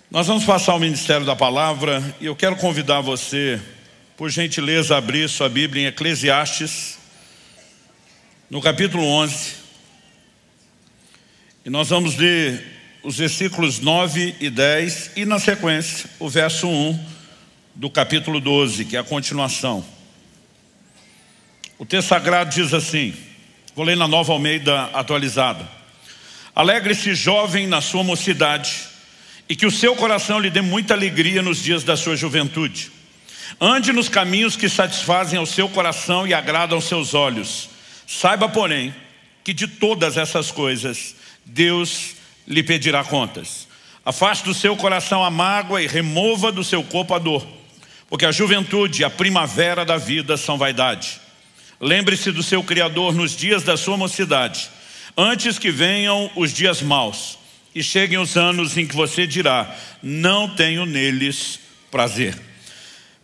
Nós vamos passar ao Ministério da Palavra e eu quero convidar você, por gentileza, a abrir sua Bíblia em Eclesiastes, no capítulo 11. E nós vamos ler os versículos 9 e 10 e, na sequência, o verso 1 do capítulo 12, que é a continuação. O texto sagrado diz assim, vou ler na Nova Almeida atualizada: Alegre-se, jovem, na sua mocidade, e que o seu coração lhe dê muita alegria nos dias da sua juventude. Ande nos caminhos que satisfazem ao seu coração e agradam aos seus olhos. Saiba, porém, que de todas essas coisas Deus lhe pedirá contas. Afaste do seu coração a mágoa e remova do seu corpo a dor, porque a juventude e a primavera da vida são vaidade. Lembre-se do seu Criador nos dias da sua mocidade, antes que venham os dias maus e cheguem os anos em que você dirá: não tenho neles prazer.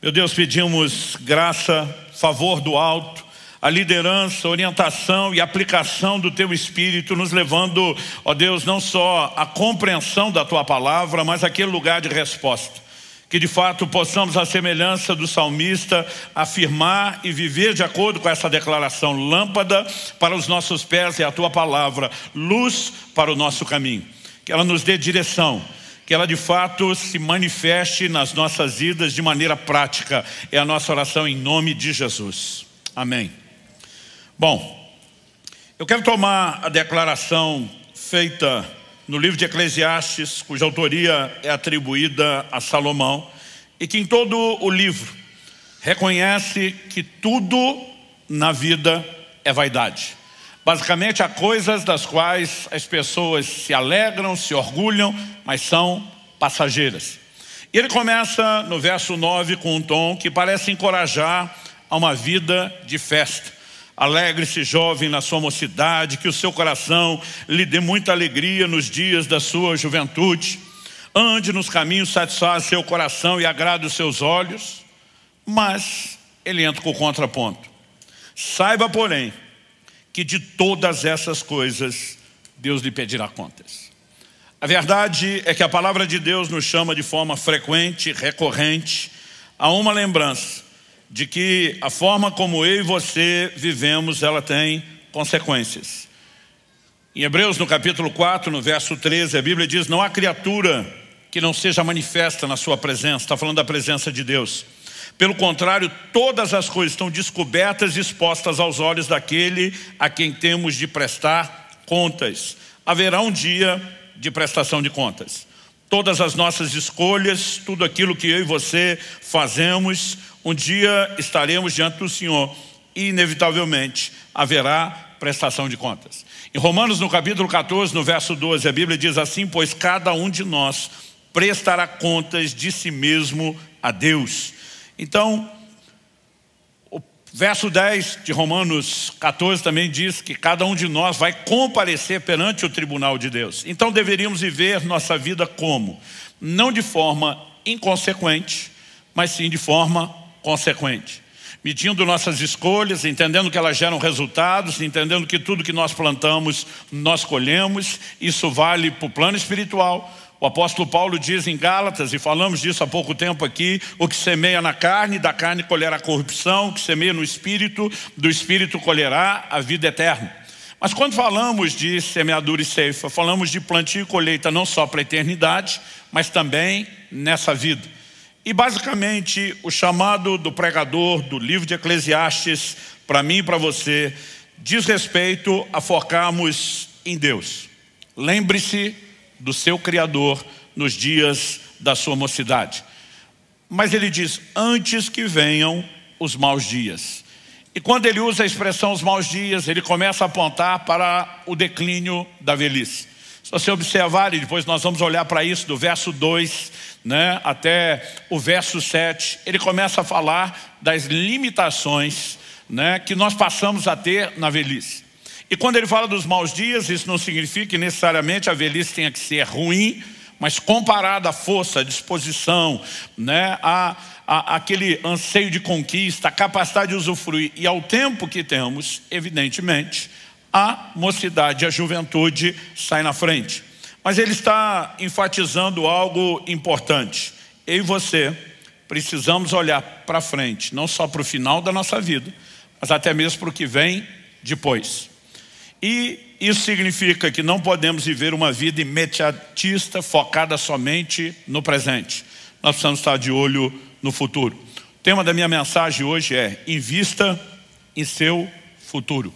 Meu Deus, pedimos graça, favor do alto, a liderança, orientação e aplicação do Teu Espírito, nos levando, ó Deus, não só à compreensão da Tua palavra, mas àquele lugar de resposta. Que de fato possamos, à semelhança do salmista, afirmar e viver de acordo com essa declaração: lâmpada para os nossos pés é a Tua palavra, luz para o nosso caminho. Que ela nos dê direção, que ela de fato se manifeste nas nossas vidas de maneira prática. É a nossa oração em nome de Jesus. Amém. Bom, eu quero tomar a declaração feita no livro de Eclesiastes, cuja autoria é atribuída a Salomão, e que em todo o livro reconhece que tudo na vida é vaidade. Basicamente, há coisas das quais as pessoas se alegram, se orgulham, mas são passageiras. E ele começa no verso 9 com um tom que parece encorajar a uma vida de festa. Alegre-se, jovem, na sua mocidade, que o seu coração lhe dê muita alegria nos dias da sua juventude. Ande nos caminhos, satisfaz seu coração e agrade os seus olhos. Mas ele entra com o contraponto. Saiba, porém, que de todas essas coisas Deus lhe pedirá contas. A verdade é que a palavra de Deus nos chama de forma frequente, recorrente, a uma lembrança de que a forma como eu e você vivemos, ela tem consequências. Em Hebreus, no capítulo 4, no verso 13, a Bíblia diz: não há criatura que não seja manifesta na sua presença. Está falando da presença de Deus. Pelo contrário, todas as coisas estão descobertas e expostas aos olhos daquele a quem temos de prestar contas. Haverá um dia de prestação de contas. Todas as nossas escolhas, tudo aquilo que eu e você fazemos, um dia estaremos diante do Senhor e inevitavelmente haverá prestação de contas. Em Romanos, no capítulo 14, no verso 12, a Bíblia diz assim: pois cada um de nós prestará contas de si mesmo a Deus. Então, o verso 10 de Romanos 14 também diz que cada um de nós vai comparecer perante o tribunal de Deus. Então deveríamos viver nossa vida como? Não de forma inconsequente, mas sim de forma consequente. Medindo nossas escolhas, entendendo que elas geram resultados, entendendo que tudo que nós plantamos, nós colhemos. Isso vale para o plano espiritual. O apóstolo Paulo diz em Gálatas, e falamos disso há pouco tempo aqui: o que semeia na carne, da carne colherá corrupção; o que semeia no espírito, do espírito colherá a vida eterna. Mas quando falamos de semeadura e ceifa, falamos de plantio e colheita não só para a eternidade, mas também nessa vida. E basicamente o chamado do pregador do livro de Eclesiastes, para mim e para você, diz respeito a focarmos em Deus. Lembre-se do seu Criador nos dias da sua mocidade. Mas ele diz: antes que venham os maus dias. E quando ele usa a expressão os maus dias, ele começa a apontar para o declínio da velhice. Se você observar, e depois nós vamos olhar para isso do verso 2, até o verso 7, ele começa a falar das limitações, que nós passamos a ter na velhice. E quando ele fala dos maus dias, isso não significa que necessariamente a velhice tenha que ser ruim, mas comparada à força, à disposição, aquele anseio de conquista, a capacidade de usufruir e ao tempo que temos, evidentemente, a mocidade, a juventude sai na frente. Mas ele está enfatizando algo importante. Eu e você precisamos olhar para frente, não só para o final da nossa vida, mas até mesmo para o que vem depois. E isso significa que não podemos viver uma vida imediatista, focada somente no presente. Nós precisamos estar de olho no futuro. O tema da minha mensagem hoje é: invista em seu futuro.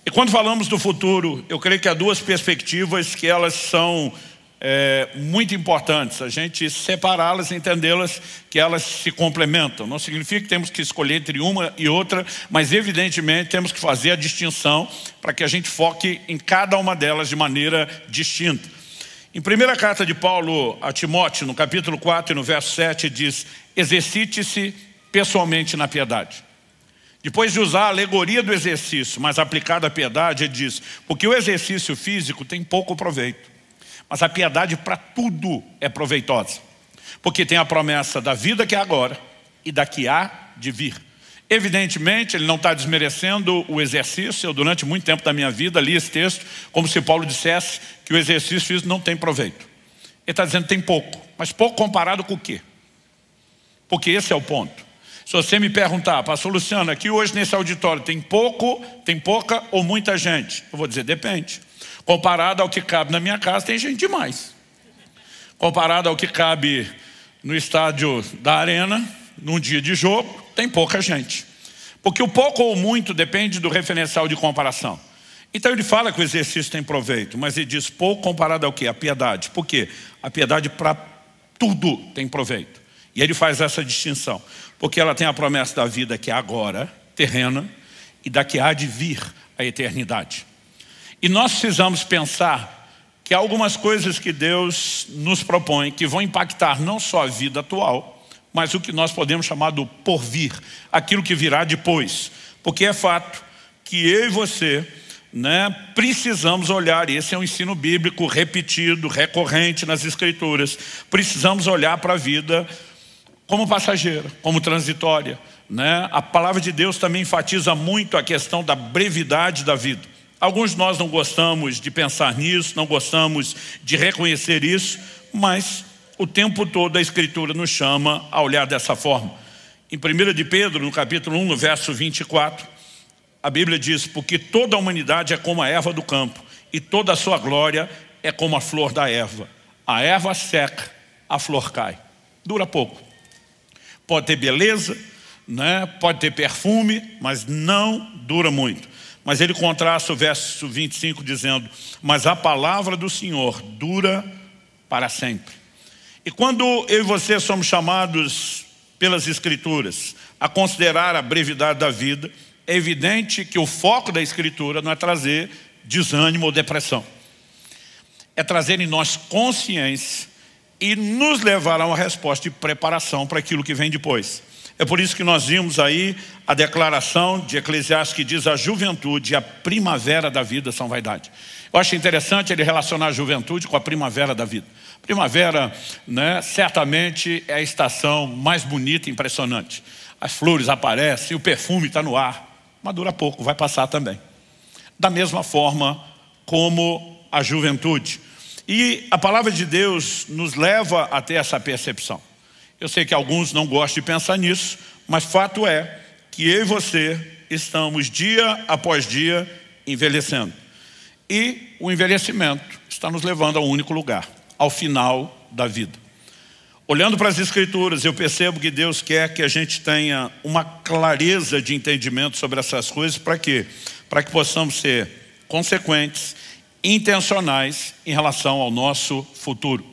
E quando falamos do futuro, eu creio que há duas perspectivas que elas são muito importantes. A gente separá-las, entendê-las, que elas se complementam. Não significa que temos que escolher entre uma e outra, mas evidentemente temos que fazer a distinção para que a gente foque em cada uma delas de maneira distinta. Em primeira carta de Paulo a Timóteo, no capítulo 4 e no verso 7, diz: exercite-se pessoalmente na piedade. Depois de usar a alegoria do exercício, mas aplicada à piedade, ele diz: porque o exercício físico tem pouco proveito, mas a piedade para tudo é proveitosa, porque tem a promessa da vida que é agora e da que há de vir. Evidentemente, ele não está desmerecendo o exercício. Eu, durante muito tempo da minha vida, li esse texto como se Paulo dissesse que o exercício físico não tem proveito. Ele está dizendo que tem pouco, mas pouco comparado com o quê? Porque esse é o ponto. Se você me perguntar: pastor Luciano, aqui hoje nesse auditório tem pouca ou muita gente? Eu vou dizer: depende. Comparado ao que cabe na minha casa, tem gente demais. Comparado ao que cabe no estádio da Arena, num dia de jogo, tem pouca gente. Porque o pouco ou muito depende do referencial de comparação. Então ele fala que o exercício tem proveito, mas ele diz pouco comparado ao quê? A piedade. Por quê? A piedade para tudo tem proveito. E ele faz essa distinção. Porque ela tem a promessa da vida que é agora, terrena, e da que há de vir, a eternidade. E nós precisamos pensar que há algumas coisas que Deus nos propõe que vão impactar não só a vida atual, mas o que nós podemos chamar do porvir, aquilo que virá depois. Porque é fato que eu e você, precisamos olhar, e esse é um ensino bíblico repetido, recorrente nas Escrituras, precisamos olhar para a vida como passageira, como transitória. A palavra de Deus também enfatiza muito a questão da brevidade da vida. Alguns de nós não gostamos de pensar nisso, não gostamos de reconhecer isso, mas o tempo todo a Escritura nos chama a olhar dessa forma. Em 1 de Pedro, no capítulo 1, no verso 24, a Bíblia diz: porque toda a humanidade é como a erva do campo, e toda a sua glória é como a flor da erva. A erva seca, a flor cai. Dura pouco. Pode ter beleza, pode ter perfume, mas não dura muito. Mas ele contrasta o verso 25 dizendo: mas a palavra do Senhor dura para sempre. E quando eu e você somos chamados pelas Escrituras a considerar a brevidade da vida, é evidente que o foco da Escritura não é trazer desânimo ou depressão. É trazer em nós consciência e nos levar a uma resposta de preparação para aquilo que vem depois. É por isso que nós vimos aí a declaração de Eclesiastes que diz: a juventude e a primavera da vida são vaidade. Eu acho interessante ele relacionar a juventude com a primavera da vida. Primavera, certamente é a estação mais bonita e impressionante. As flores aparecem, o perfume está no ar, mas dura pouco, vai passar também. Da mesma forma como a juventude. E a palavra de Deus nos leva a ter essa percepção. Eu sei que alguns não gostam de pensar nisso, mas fato é que eu e você estamos dia após dia envelhecendo. E o envelhecimento está nos levando a um único lugar: ao final da vida. Olhando para as Escrituras, eu percebo que Deus quer que a gente tenha uma clareza de entendimento sobre essas coisas. Para quê? Para que possamos ser consequentes, intencionais em relação ao nosso futuro.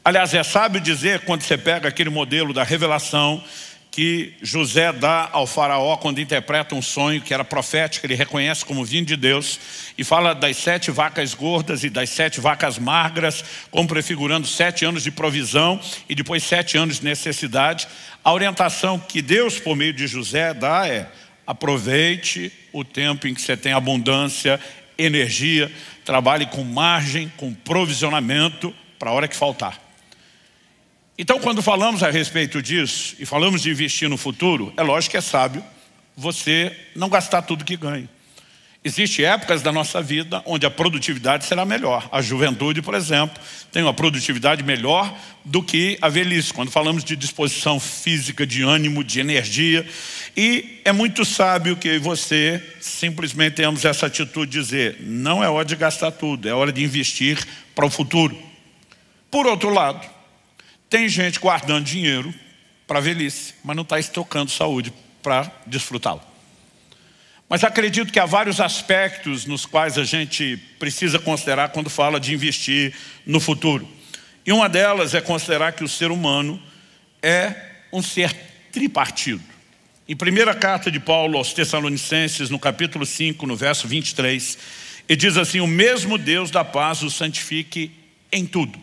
Aliás, é sábio dizer, quando você pega aquele modelo da revelação que José dá ao faraó quando interpreta um sonho que era profético, ele reconhece como vindo de Deus, e fala das 7 vacas gordas e das 7 vacas magras, como prefigurando 7 anos de provisão e depois 7 anos de necessidade. A orientação que Deus, por meio de José, dá é: aproveite o tempo em que você tem abundância, energia, trabalhe com margem, com provisionamento para a hora que faltar. Então, quando falamos a respeito disso e falamos de investir no futuro, é lógico que é sábio você não gastar tudo que ganha. Existem épocas da nossa vida onde a produtividade será melhor. A juventude, por exemplo, tem uma produtividade melhor do que a velhice, quando falamos de disposição física, de ânimo, de energia. E é muito sábio que você simplesmente tenhamos essa atitude de dizer: não é hora de gastar tudo, é hora de investir para o futuro. Por outro lado, tem gente guardando dinheiro para a velhice, mas não está estocando saúde para desfrutá-lo. Mas acredito que há vários aspectos nos quais a gente precisa considerar quando fala de investir no futuro. E uma delas é considerar que o ser humano é um ser tripartido. Em primeira carta de Paulo aos Tessalonicenses, no capítulo 5, no verso 23, ele diz assim: o mesmo Deus da paz o santifique em tudo.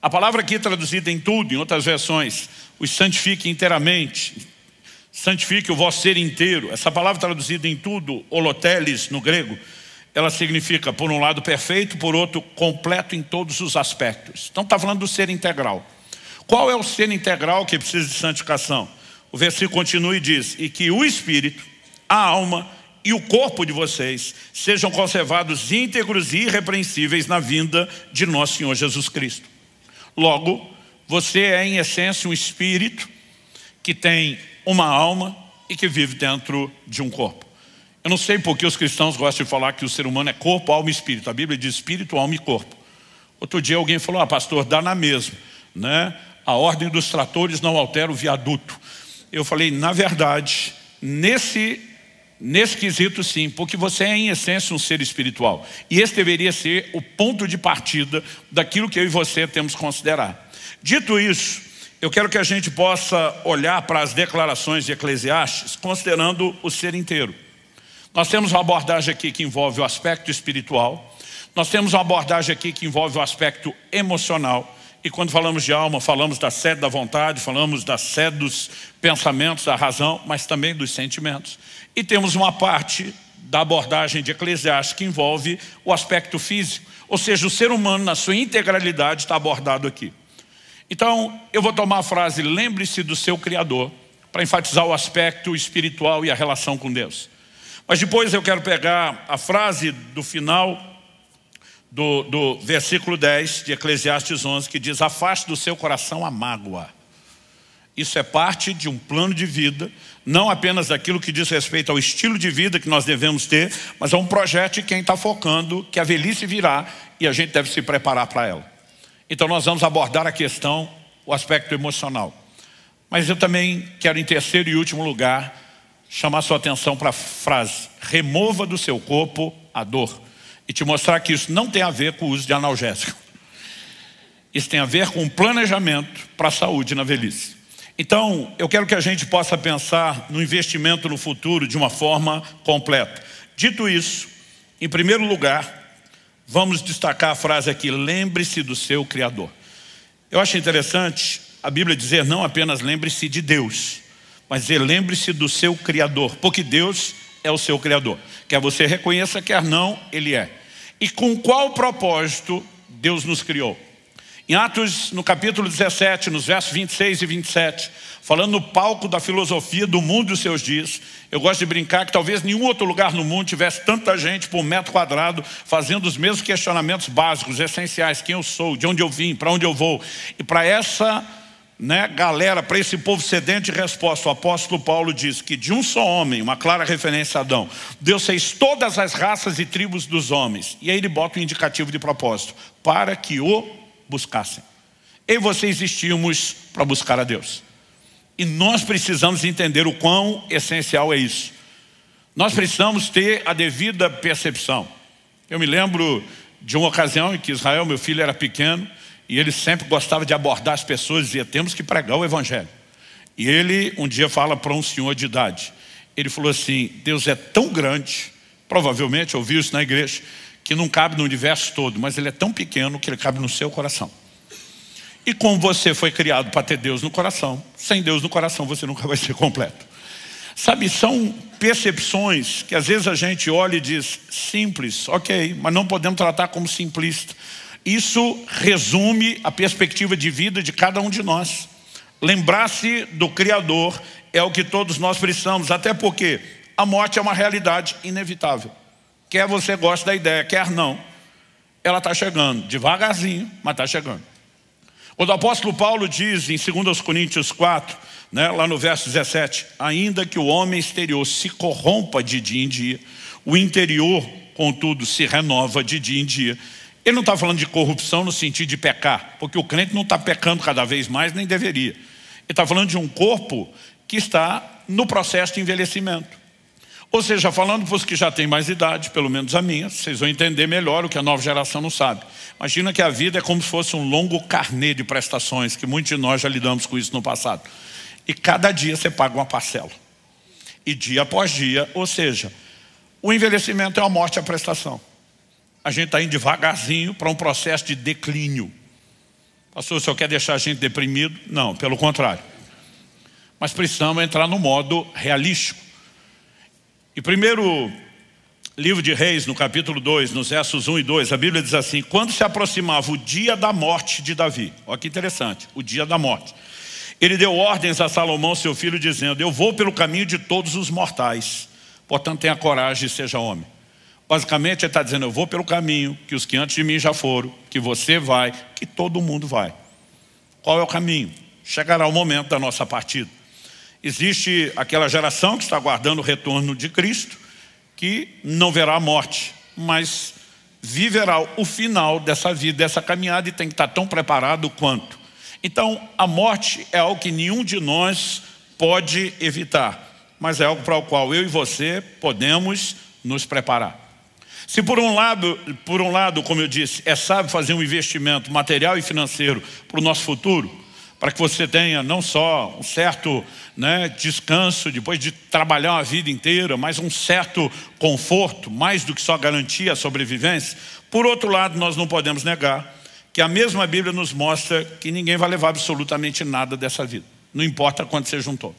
A palavra aqui traduzida em tudo, em outras versões, os santifique inteiramente, santifique o vosso ser inteiro. Essa palavra traduzida em tudo, holoteles no grego, ela significa, por um lado, perfeito, por outro, completo em todos os aspectos. Então está falando do ser integral. Qual é o ser integral que precisa de santificação? O versículo continua e diz: e que o espírito, a alma e o corpo de vocês sejam conservados íntegros e irrepreensíveis na vinda de nosso Senhor Jesus Cristo. Logo, você é em essência um espírito que tem uma alma e que vive dentro de um corpo. Eu não sei por que os cristãos gostam de falar que o ser humano é corpo, alma e espírito. A Bíblia diz espírito, alma e corpo. Outro dia alguém falou: pastor, dá na mesma, né? A ordem dos tratores não altera o viaduto. Eu falei: na verdade, nesse quesito sim, porque você é em essência um ser espiritual. E esse deveria ser o ponto de partida daquilo que eu e você temos que considerar. Dito isso, eu quero que a gente possa olhar para as declarações de Eclesiastes considerando o ser inteiro. Nós temos uma abordagem aqui que envolve o aspecto espiritual. Nós temos uma abordagem aqui que envolve o aspecto emocional. E quando falamos de alma, falamos da sede da vontade, falamos da sede dos pensamentos, da razão, mas também dos sentimentos. E temos uma parte da abordagem de Eclesiastes que envolve o aspecto físico. Ou seja, o ser humano na sua integralidade está abordado aqui. Então, eu vou tomar a frase lembre-se do seu Criador para enfatizar o aspecto espiritual e a relação com Deus. Mas depois eu quero pegar a frase do final do versículo 10 de Eclesiastes 11, que diz: afaste do seu coração a mágoa. Isso é parte de um plano de vida, não apenas daquilo que diz respeito ao estilo de vida que nós devemos ter, mas é um projeto de quem está focando que a velhice virá e a gente deve se preparar para ela. Então nós vamos abordar a questão, o aspecto emocional. Mas eu também quero, em terceiro e último lugar, chamar sua atenção para a frase: remova do seu corpo a dor. E te mostrar que isso não tem a ver com o uso de analgésico. Isso tem a ver com um planejamento para a saúde na velhice. Então, eu quero que a gente possa pensar no investimento no futuro de uma forma completa. Dito isso, em primeiro lugar, vamos destacar a frase aqui: lembre-se do seu Criador. Eu acho interessante a Bíblia dizer não apenas lembre-se de Deus, mas dizer lembre-se do seu Criador, porque Deus é o seu Criador. Quer você reconheça, quer não, Ele é. E com qual propósito Deus nos criou? Em Atos, no capítulo 17, nos versos 26 e 27, falando no palco da filosofia do mundo dos seus dias, eu gosto de brincar que talvez nenhum outro lugar no mundo tivesse tanta gente por metro quadrado fazendo os mesmos questionamentos básicos, essenciais: quem eu sou, de onde eu vim, para onde eu vou. E para essa galera, para esse povo sedento de resposta, o apóstolo Paulo diz que de um só homem, uma clara referência a Adão, Deus fez todas as raças e tribos dos homens. E aí ele bota um indicativo de propósito: para que o buscassem. Eu e você existimos para buscar a Deus. E nós precisamos entender o quão essencial é isso. Nós precisamos ter a devida percepção. Eu me lembro de uma ocasião em que Israel, meu filho, era pequeno, e ele sempre gostava de abordar as pessoas e dizia: temos que pregar o evangelho. E ele um dia fala para um senhor de idade. Ele falou assim: Deus é tão grande, provavelmente ouviu isso na igreja, que não cabe no universo todo, mas ele é tão pequeno que ele cabe no seu coração. E como você foi criado para ter Deus no coração, sem Deus no coração você nunca vai ser completo. Sabe, são percepções que às vezes a gente olha e diz: simples, ok, mas não podemos tratar como simplista. Isso resume a perspectiva de vida de cada um de nós. Lembrar-se do Criador é o que todos nós precisamos, até porque a morte é uma realidade inevitável. Quer você goste da ideia, quer não. Ela está chegando, devagarzinho, mas está chegando. Quando o apóstolo Paulo diz em 2 Coríntios 4, lá no verso 17, ainda que o homem exterior se corrompa de dia em dia, o interior, contudo, se renova de dia em dia. Ele não está falando de corrupção no sentido de pecar, porque o crente não está pecando cada vez mais, nem deveria. Ele está falando de um corpo que está no processo de envelhecimento. Ou seja, falando para os que já têm mais idade, pelo menos a minha, vocês vão entender melhor o que a nova geração não sabe. Imagina que a vida é como se fosse um longo carnê de prestações, que muitos de nós já lidamos com isso no passado. E cada dia você paga uma parcela. E dia após dia, ou seja, o envelhecimento é a morte à prestação. A gente está indo devagarzinho para um processo de declínio. Pastor, o senhor quer deixar a gente deprimido? Não, pelo contrário. Mas precisamos entrar no modo realístico. E primeiro livro de Reis, no capítulo 2, nos versos 1 e 2, a Bíblia diz assim: quando se aproximava o dia da morte de Davi, olha que interessante, o dia da morte, ele deu ordens a Salomão, seu filho, dizendo: eu vou pelo caminho de todos os mortais, portanto tenha coragem e seja homem. Basicamente ele está dizendo: eu vou pelo caminho que os que antes de mim já foram, que você vai, que todo mundo vai. Qual é o caminho? Chegará o momento da nossa partida. Existe aquela geração que está aguardando o retorno de Cristo, que não verá a morte, mas viverá o final dessa vida, dessa caminhada, e tem que estar tão preparado quanto. Então, a morte é algo que nenhum de nós pode evitar, mas é algo para o qual eu e você podemos nos preparar. Se por um lado, como eu disse, é sábio fazer um investimento material e financeiro para o nosso futuro, para que você tenha não só um certo descanso depois de trabalhar uma vida inteira, mas um certo conforto, mais do que só garantir a sobrevivência. Por outro lado, nós não podemos negar que a mesma Bíblia nos mostra que ninguém vai levar absolutamente nada dessa vida, não importa quanto você juntou.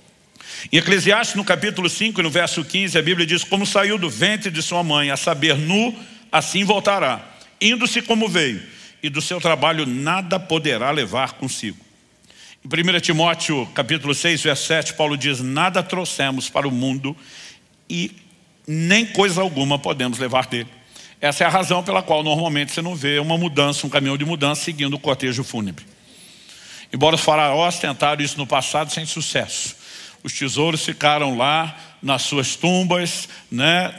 Em Eclesiastes, no capítulo 5, no verso 15, a Bíblia diz: como saiu do ventre de sua mãe, a saber, nu, assim voltará, indo-se como veio, e do seu trabalho nada poderá levar consigo. Em 1 Timóteo, capítulo 6, verso 7, Paulo diz: nada trouxemos para o mundo e nem coisa alguma podemos levar dele. Essa é a razão pela qual normalmente você não vê uma mudança, um caminhão de mudança seguindo o cortejo fúnebre. Embora os faraós tentaram isso no passado sem sucesso. Os tesouros ficaram lá nas suas tumbas,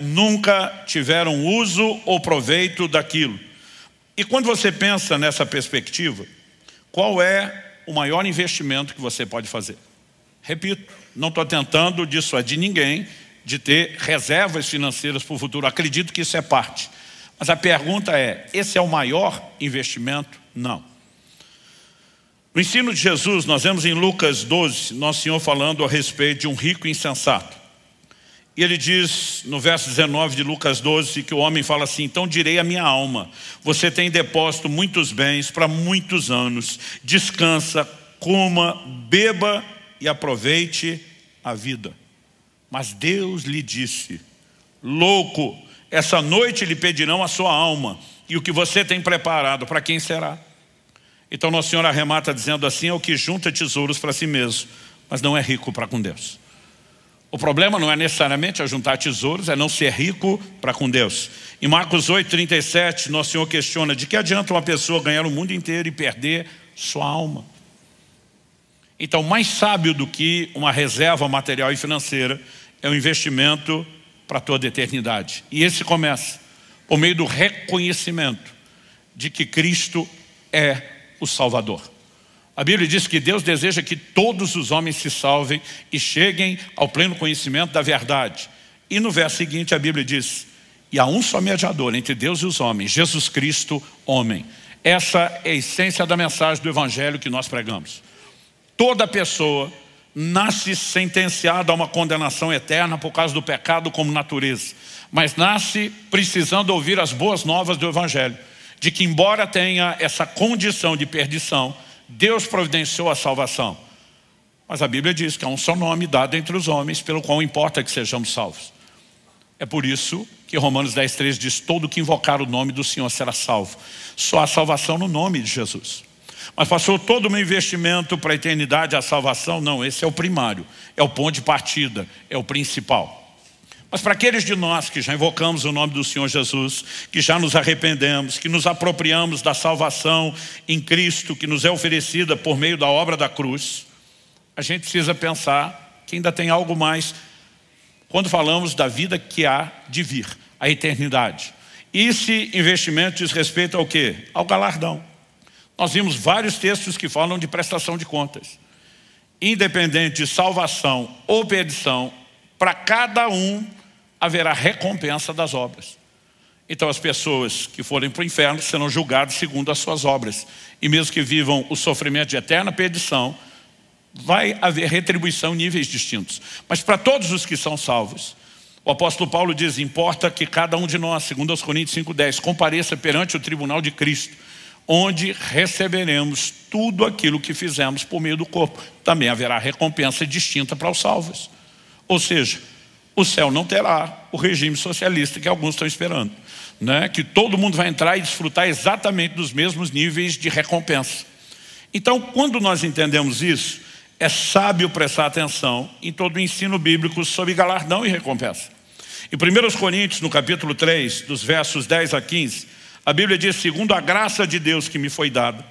nunca tiveram uso ou proveito daquilo. E quando você pensa nessa perspectiva, qual é o maior investimento que você pode fazer? Repito, não estou tentando dissuadir ninguém de ter reservas financeiras para o futuro. Acredito que isso é parte. Mas a pergunta é: esse é o maior investimento? Não. No ensino de Jesus, nós vemos em Lucas 12, Nosso Senhor falando a respeito de um rico insensato. E ele diz no verso 19 de Lucas 12 que o homem fala assim: então direi à minha alma, você tem depósito muitos bens para muitos anos, descansa, coma, beba e aproveite a vida. Mas Deus lhe disse: louco, essa noite lhe pedirão a sua alma, e o que você tem preparado, para quem será? Então Nosso Senhor arremata dizendo assim: é o que junta tesouros para si mesmo, mas não é rico para com Deus. O problema não é necessariamente juntar tesouros, é não ser rico para com Deus. Em Marcos 8:37, Nosso Senhor questiona: de que adianta uma pessoa ganhar o mundo inteiro e perder sua alma? Então, mais sábio do que uma reserva material e financeira é o investimento para toda a eternidade. E esse começa por meio do reconhecimento de que Cristo é o Salvador. A Bíblia diz que Deus deseja que todos os homens se salvem e cheguem ao pleno conhecimento da verdade. E no verso seguinte a Bíblia diz: e há um só mediador entre Deus e os homens, Jesus Cristo, homem. Essa é a essência da mensagem do Evangelho que nós pregamos. Toda pessoa nasce sentenciada a uma condenação eterna por causa do pecado como natureza, mas nasce precisando ouvir as boas novas do Evangelho, de que embora tenha essa condição de perdição, Deus providenciou a salvação. Mas a Bíblia diz que há um só nome dado entre os homens pelo qual importa que sejamos salvos. É por isso que Romanos 10:3 diz: todo que invocar o nome do Senhor será salvo. Só há salvação no nome de Jesus. Mas passou todo o meu investimento para a eternidade, a salvação? Não, esse é o primário, é o ponto de partida, é o principal. Mas para aqueles de nós que já invocamos o nome do Senhor Jesus, que já nos arrependemos, que nos apropriamos da salvação em Cristo, que nos é oferecida por meio da obra da cruz, a gente precisa pensar que ainda tem algo mais quando falamos da vida que há de vir, a eternidade. Esse investimento diz respeito ao quê? Ao galardão. Nós vimos vários textos que falam de prestação de contas. Independente de salvação ou perdição, para cada um haverá recompensa das obras. Então as pessoas que forem para o inferno serão julgadas segundo as suas obras. E mesmo que vivam o sofrimento de eterna perdição, vai haver retribuição em níveis distintos. Mas para todos os que são salvos, o apóstolo Paulo diz, importa que cada um de nós, segundo aos Coríntios 5:10, compareça perante o tribunal de Cristo, onde receberemos tudo aquilo que fizemos por meio do corpo. Também haverá recompensa distinta para os salvos. Ou seja, o céu não terá o regime socialista que alguns estão esperando, né? Que todo mundo vai entrar e desfrutar exatamente dos mesmos níveis de recompensa. Então, quando nós entendemos isso, é sábio prestar atenção em todo o ensino bíblico sobre galardão e recompensa. Em 1 Coríntios, no capítulo 3, dos versos 10 a 15, a Bíblia diz, segundo a graça de Deus que me foi dada,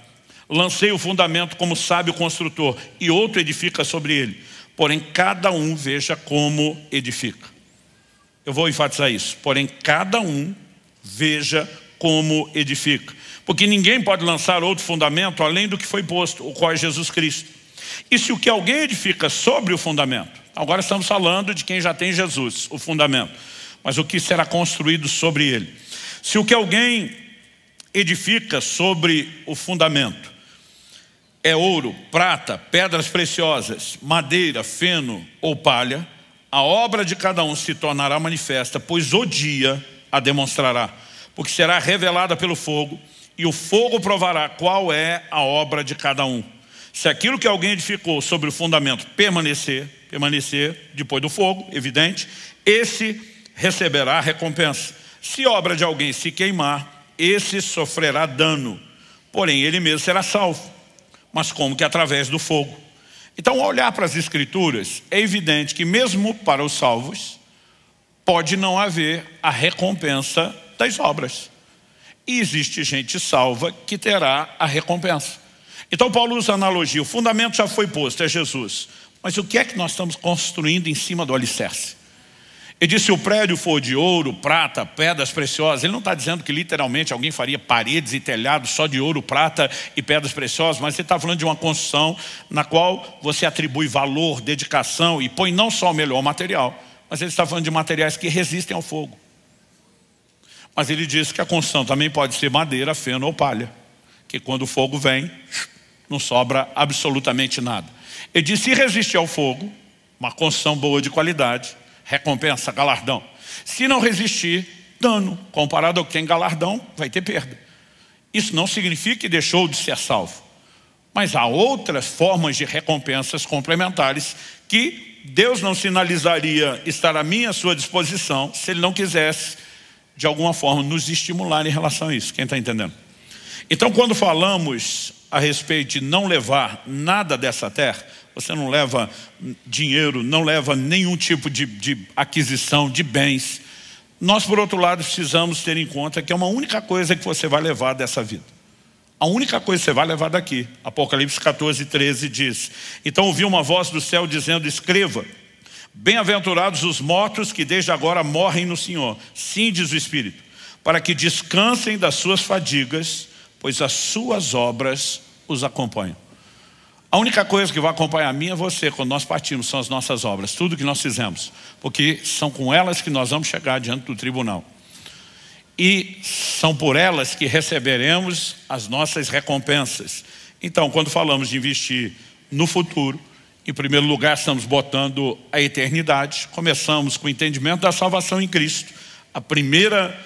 lancei o fundamento como sábio construtor, e outro edifica sobre ele. Porém, cada um veja como edifica. Eu vou enfatizar isso. Porém, cada um veja como edifica. Porque ninguém pode lançar outro fundamento além do que foi posto, o qual é Jesus Cristo. E se o que alguém edifica sobre o fundamento, agora estamos falando de quem já tem Jesus, o fundamento, mas o que será construído sobre ele. Se o que alguém edifica sobre o fundamento é ouro, prata, pedras preciosas, madeira, feno ou palha, a obra de cada um se tornará manifesta, pois o dia a demonstrará, porque será revelada pelo fogo, e o fogo provará qual é a obra de cada um. Se aquilo que alguém edificou sobre o fundamento permanecer depois do fogo, evidente, esse receberá a recompensa. Se a obra de alguém se queimar, esse sofrerá dano, porém ele mesmo será salvo, mas como que através do fogo. Então, ao olhar para as Escrituras, é evidente que mesmo para os salvos, pode não haver a recompensa das obras. E existe gente salva que terá a recompensa. Então Paulo usa a analogia, o fundamento já foi posto, é Jesus. Mas o que é que nós estamos construindo em cima do alicerce? Ele diz, se o prédio for de ouro, prata, pedras preciosas, ele não está dizendo que literalmente alguém faria paredes e telhados só de ouro, prata e pedras preciosas, mas ele está falando de uma construção na qual você atribui valor, dedicação e põe não só o melhor material, mas ele está falando de materiais que resistem ao fogo. Mas ele diz que a construção também pode ser madeira, feno ou palha, que quando o fogo vem, não sobra absolutamente nada. Ele diz, se resistir ao fogo, uma construção boa de qualidade, recompensa, galardão. Se não resistir, dano. Comparado ao que tem galardão, vai ter perda. Isso não significa que deixou de ser salvo. Mas há outras formas de recompensas complementares que Deus não sinalizaria estar à minha, à sua disposição, se Ele não quisesse, de alguma forma, nos estimular em relação a isso. Quem está entendendo? Então, quando falamos a respeito de não levar nada dessa terra, você não leva dinheiro, não leva nenhum tipo de aquisição de bens. Nós, por outro lado, precisamos ter em conta que é uma única coisa que você vai levar dessa vida. A única coisa que você vai levar daqui. Apocalipse 14:13 diz, então ouvi uma voz do céu dizendo, escreva, bem-aventurados os mortos que desde agora morrem no Senhor. Sim, diz o Espírito, para que descansem das suas fadigas, pois as suas obras os acompanham. A única coisa que vai acompanhar a mim e você quando nós partimos são as nossas obras, tudo que nós fizemos, porque são com elas que nós vamos chegar diante do tribunal. E são por elas que receberemos as nossas recompensas. Então, quando falamos de investir no futuro, em primeiro lugar estamos botando a eternidade. Começamos com o entendimento da salvação em Cristo, a primeira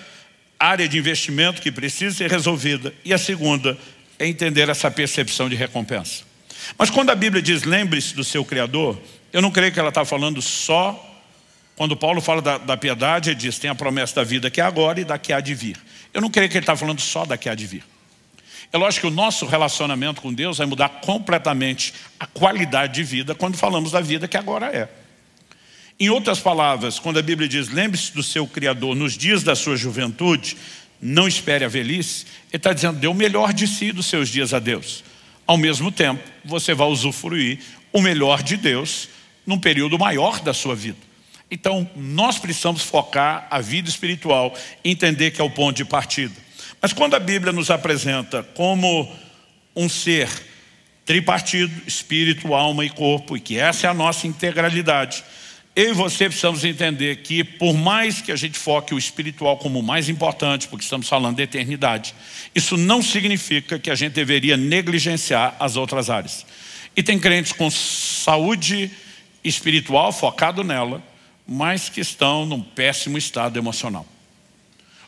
área de investimento que precisa ser resolvida, e a segunda é entender essa percepção de recompensa. Mas quando a Bíblia diz lembre-se do seu Criador, eu não creio que ela está falando só, quando Paulo fala da piedade, ele diz tem a promessa da vida que é agora e da que há de vir. Eu não creio que ele está falando só da que há de vir. É lógico que o nosso relacionamento com Deus vai mudar completamente a qualidade de vida quando falamos da vida que agora é. Em outras palavras, quando a Bíblia diz, lembre-se do seu Criador nos dias da sua juventude, não espere a velhice, ele está dizendo, dê o melhor de si dos seus dias a Deus. Ao mesmo tempo, você vai usufruir o melhor de Deus num período maior da sua vida. Então, nós precisamos focar a vida espiritual e entender que é o ponto de partida. Mas quando a Bíblia nos apresenta como um ser tripartido, espírito, alma e corpo, e que essa é a nossa integralidade, eu e você precisamos entender que por mais que a gente foque o espiritual como o mais importante, porque estamos falando de eternidade, isso não significa que a gente deveria negligenciar as outras áreas. E tem crentes com saúde espiritual focado nela, mas que estão num péssimo estado emocional.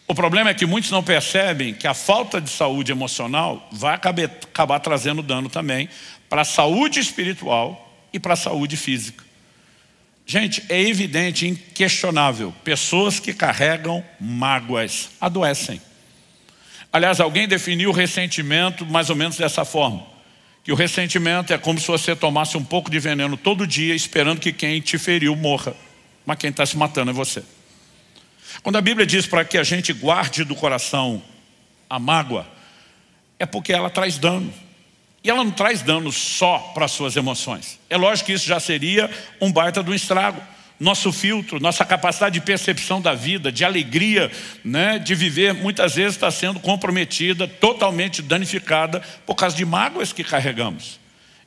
O problema é que muitos não percebem que a falta de saúde emocional vai acabar trazendo dano também para a saúde espiritual e para a saúde física. Gente, é evidente, inquestionável, pessoas que carregam mágoas adoecem. Aliás, alguém definiu o ressentimento mais ou menos dessa forma, que o ressentimento é como se você tomasse um pouco de veneno todo dia esperando que quem te feriu morra, mas quem está se matando é você. Quando a Bíblia diz para que a gente guarde do coração a mágoa, é porque ela traz dano. E ela não traz dano só para as suas emoções. É lógico que isso já seria um baita do estrago. Nosso filtro, nossa capacidade de percepção da vida, de alegria, né, de viver, muitas vezes está sendo comprometida, totalmente danificada por causa de mágoas que carregamos.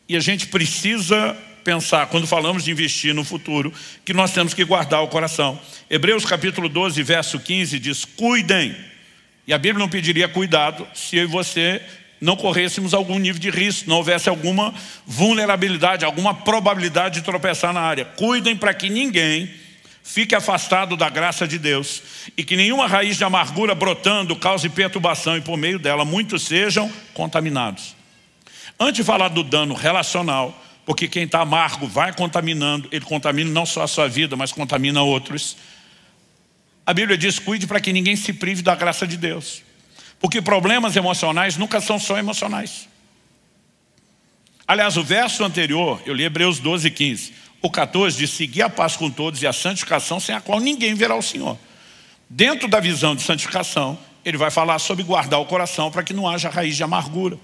E a gente precisa pensar, quando falamos de investir no futuro, que nós temos que guardar o coração. Hebreus capítulo 12, verso 15 diz, cuidem. E a Bíblia não pediria cuidado se eu e você não corrêssemos algum nível de risco, não houvesse alguma vulnerabilidade, alguma probabilidade de tropeçar na área. Cuidem para que ninguém fique afastado da graça de Deus e que nenhuma raiz de amargura brotando cause perturbação e por meio dela muitos sejam contaminados. Antes de falar do dano relacional, porque quem está amargo vai contaminando, ele contamina não só a sua vida, mas contamina outros. A Bíblia diz, cuide para que ninguém se prive da graça de Deus. Porque problemas emocionais nunca são só emocionais. Aliás, o verso anterior, eu li Hebreus 12, 15. O 14 diz, seguir a paz com todos e a santificação sem a qual ninguém verá o Senhor. Dentro da visão de santificação, ele vai falar sobre guardar o coração para que não haja raiz de amargura.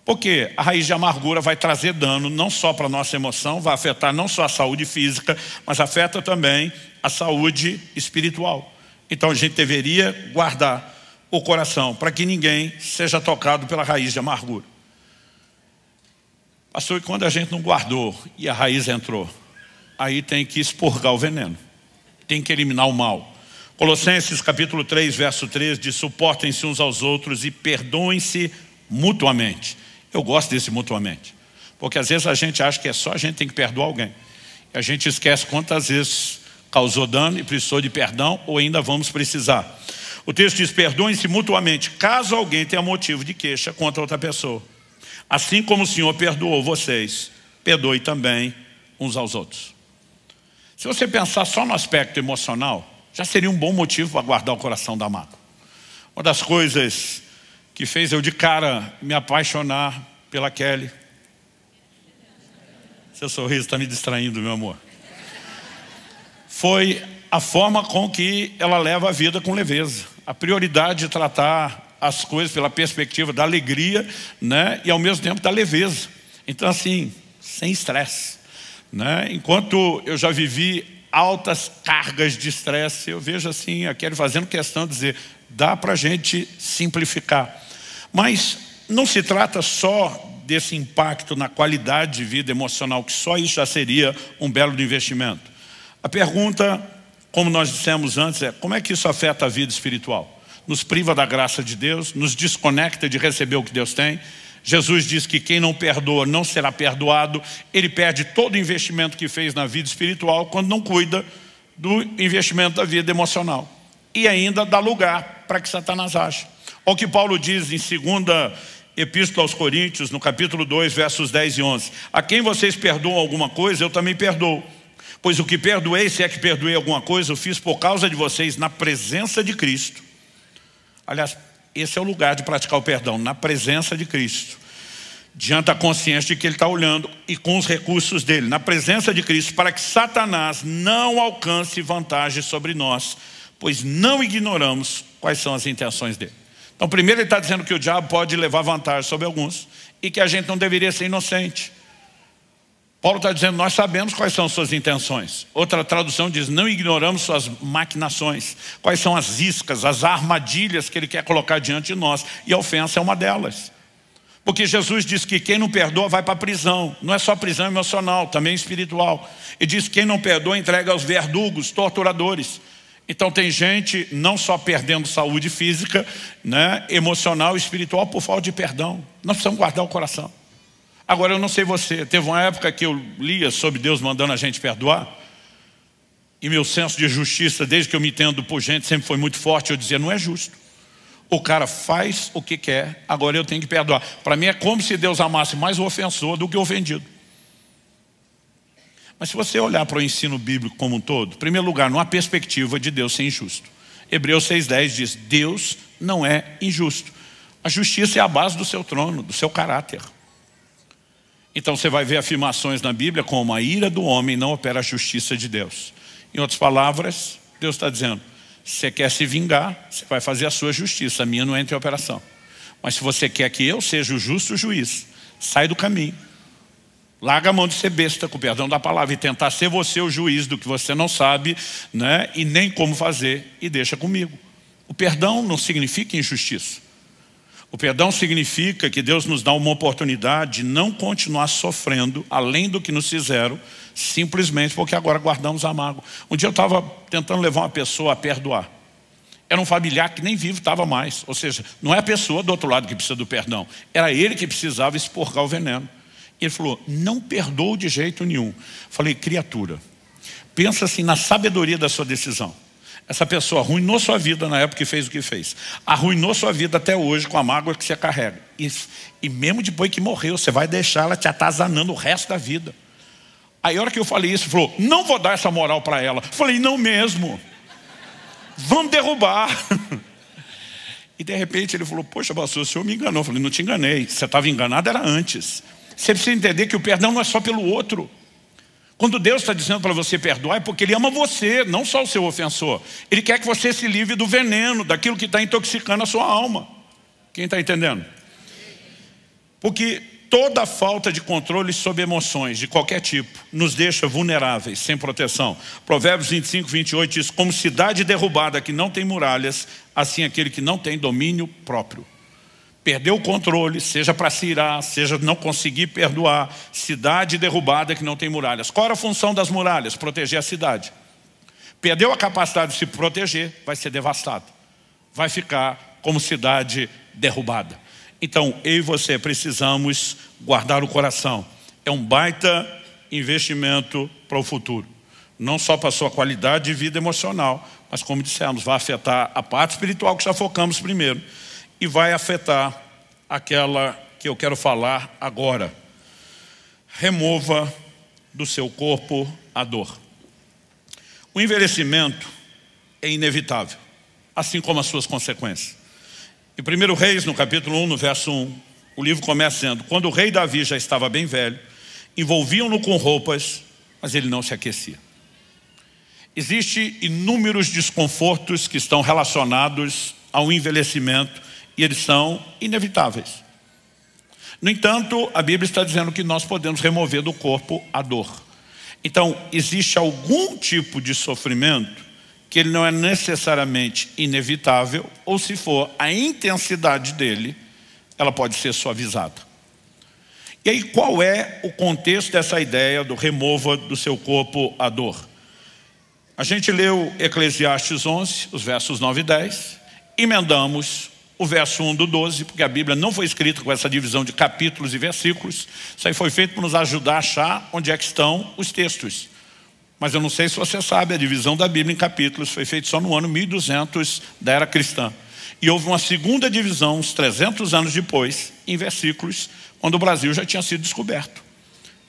Porque a raiz de amargura vai trazer dano não só para a nossa emoção, vai afetar não só a saúde física, mas afeta também a saúde espiritual. Então a gente deveria guardar o coração para que ninguém seja tocado pela raiz de amargura. Pastor, e quando a gente não guardou e a raiz entrou? Aí tem que expurgar o veneno, tem que eliminar o mal. Colossenses capítulo 3, verso 3 diz, suportem-se uns aos outros e perdoem-se mutuamente. Eu gosto desse mutuamente, porque às vezes a gente acha que é só a gente tem que perdoar alguém. E a gente esquece quantas vezes causou dano e precisou de perdão ou ainda vamos precisar. O texto diz, perdoem-se mutuamente, caso alguém tenha motivo de queixa contra outra pessoa. Assim como o Senhor perdoou vocês, perdoe também uns aos outros. Se você pensar só no aspecto emocional, já seria um bom motivo para guardar o coração da mágoa. Uma das coisas que fez eu de cara me apaixonar pela Kelly. Seu sorriso está me distraindo, meu amor. Foi a forma com que ela leva a vida com leveza. A prioridade de tratar as coisas pela perspectiva da alegria, né? E ao mesmo tempo da leveza. Então assim, sem estresse, né? Enquanto eu já vivi altas cargas de estresse, eu vejo assim, a Kelly fazendo questão de dizer, dá para a gente simplificar. Mas não se trata só desse impacto na qualidade de vida emocional, que só isso já seria um belo investimento. A pergunta, como nós dissemos antes, é como é que isso afeta a vida espiritual? Nos priva da graça de Deus, nos desconecta de receber o que Deus tem. Jesus diz que quem não perdoa não será perdoado. Ele perde todo o investimento que fez na vida espiritual quando não cuida do investimento da vida emocional. E ainda dá lugar para que Satanás ache. Olha o que Paulo diz em 2ª Epístola aos Coríntios, no capítulo 2, versos 10 e 11. A quem vocês perdoam alguma coisa, eu também perdoo. Pois o que perdoei, se é que perdoei alguma coisa, eu fiz por causa de vocês na presença de Cristo. Aliás, esse é o lugar de praticar o perdão, na presença de Cristo. diante da consciência de que ele está olhando e com os recursos dele, na presença de Cristo, para que Satanás não alcance vantagem sobre nós, pois não ignoramos quais são as intenções dele. Então, primeiro ele está dizendo que o diabo pode levar vantagem sobre alguns e que a gente não deveria ser inocente. Paulo está dizendo, nós sabemos quais são suas intenções. Outra tradução diz, não ignoramos suas maquinações. Quais são as iscas, as armadilhas que ele quer colocar diante de nós. E a ofensa é uma delas. Porque Jesus diz que quem não perdoa vai para a prisão. Não é só prisão emocional, também espiritual. E diz que quem não perdoa entrega aos verdugos, torturadores. Então tem gente não só perdendo saúde física, né, emocional e espiritual por falta de perdão. Nós precisamos guardar o coração. Agora eu não sei você, teve uma época que eu lia sobre Deus mandando a gente perdoar. E meu senso de justiça, desde que eu me entendo por gente, sempre foi muito forte. Eu dizia, não é justo. O cara faz o que quer, agora eu tenho que perdoar. Para mim é como se Deus amasse mais o ofensor do que o ofendido. Mas se você olhar para o ensino bíblico como um todo, em primeiro lugar, não há perspectiva de Deus ser injusto. Hebreus 6,10 diz, Deus não é injusto. A justiça é a base do seu trono, do seu caráter. Então você vai ver afirmações na Bíblia como a ira do homem não opera a justiça de Deus. Em outras palavras, Deus está dizendo, se você quer se vingar, você vai fazer a sua justiça, a minha não entra em operação. Mas se você quer que eu seja o justo juiz, sai do caminho. Larga a mão de ser besta, com o perdão da palavra, e tentar ser você o juiz do que você não sabe, né, e nem como fazer, e deixa comigo. O perdão não significa injustiça. O perdão significa que Deus nos dá uma oportunidade de não continuar sofrendo além do que nos fizeram, simplesmente porque agora guardamos a mágoa. Um dia eu estava tentando levar uma pessoa a perdoar. Era um familiar que nem vivo estava mais. Ou seja, não é a pessoa do outro lado que precisa do perdão. Era ele que precisava expurgar o veneno. E ele falou, não perdoo de jeito nenhum. Falei, criatura, pensa assim na sabedoria da sua decisão. Essa pessoa arruinou sua vida na época que fez o que fez. Arruinou sua vida até hoje com a mágoa que você carrega. E mesmo depois que morreu, você vai deixar ela te atazanando o resto da vida. Aí a hora que eu falei isso, ele falou, não vou dar essa moral para ela. Falei, não mesmo. Vamos derrubar. E de repente ele falou, poxa, pastor, o senhor me enganou. Eu falei, não te enganei. Você estava enganado, era antes. Você precisa entender que o perdão não é só pelo outro. Quando Deus está dizendo para você perdoar, é porque Ele ama você, não só o seu ofensor. Ele quer que você se livre do veneno, daquilo que está intoxicando a sua alma. Quem está entendendo? Porque toda falta de controle sobre emoções, de qualquer tipo, nos deixa vulneráveis, sem proteção. Provérbios 25, 28 diz, como cidade derrubada que não tem muralhas, assim aquele que não tem domínio próprio. Perdeu o controle, seja para se irar, seja não conseguir perdoar. Cidade derrubada que não tem muralhas. Qual era a função das muralhas? Proteger a cidade. Perdeu a capacidade de se proteger, vai ser devastado. Vai ficar como cidade derrubada. Então, eu e você precisamos guardar o coração. É um baita investimento para o futuro. Não só para a sua qualidade de vida emocional, mas como dissemos, vai afetar a parte espiritual que já focamos primeiro. E vai afetar aquela que eu quero falar agora. Remova do seu corpo a dor. O envelhecimento é inevitável, assim como as suas consequências. Em 1 Reis, no capítulo 1, no verso 1, o livro começa dizendo, quando o rei Davi já estava bem velho, envolviam-no com roupas, mas ele não se aquecia. Existem inúmeros desconfortos que estão relacionados ao envelhecimento, e eles são inevitáveis. No entanto, a Bíblia está dizendo que nós podemos remover do corpo a dor. Então, existe algum tipo de sofrimento que ele não é necessariamente inevitável, ou se for a intensidade dele, ela pode ser suavizada. E aí, qual é o contexto dessa ideia do remova do seu corpo a dor? A gente leu Eclesiastes 11, os versos 9 e 10, emendamos o verso 1 do 12, porque a Bíblia não foi escrita com essa divisão de capítulos e versículos. Isso aí foi feito para nos ajudar a achar onde é que estão os textos. Mas eu não sei se você sabe, a divisão da Bíblia em capítulos foi feita só no ano 1200 da era cristã. E houve uma segunda divisão, uns 300 anos depois, em versículos, quando o Brasil já tinha sido descoberto.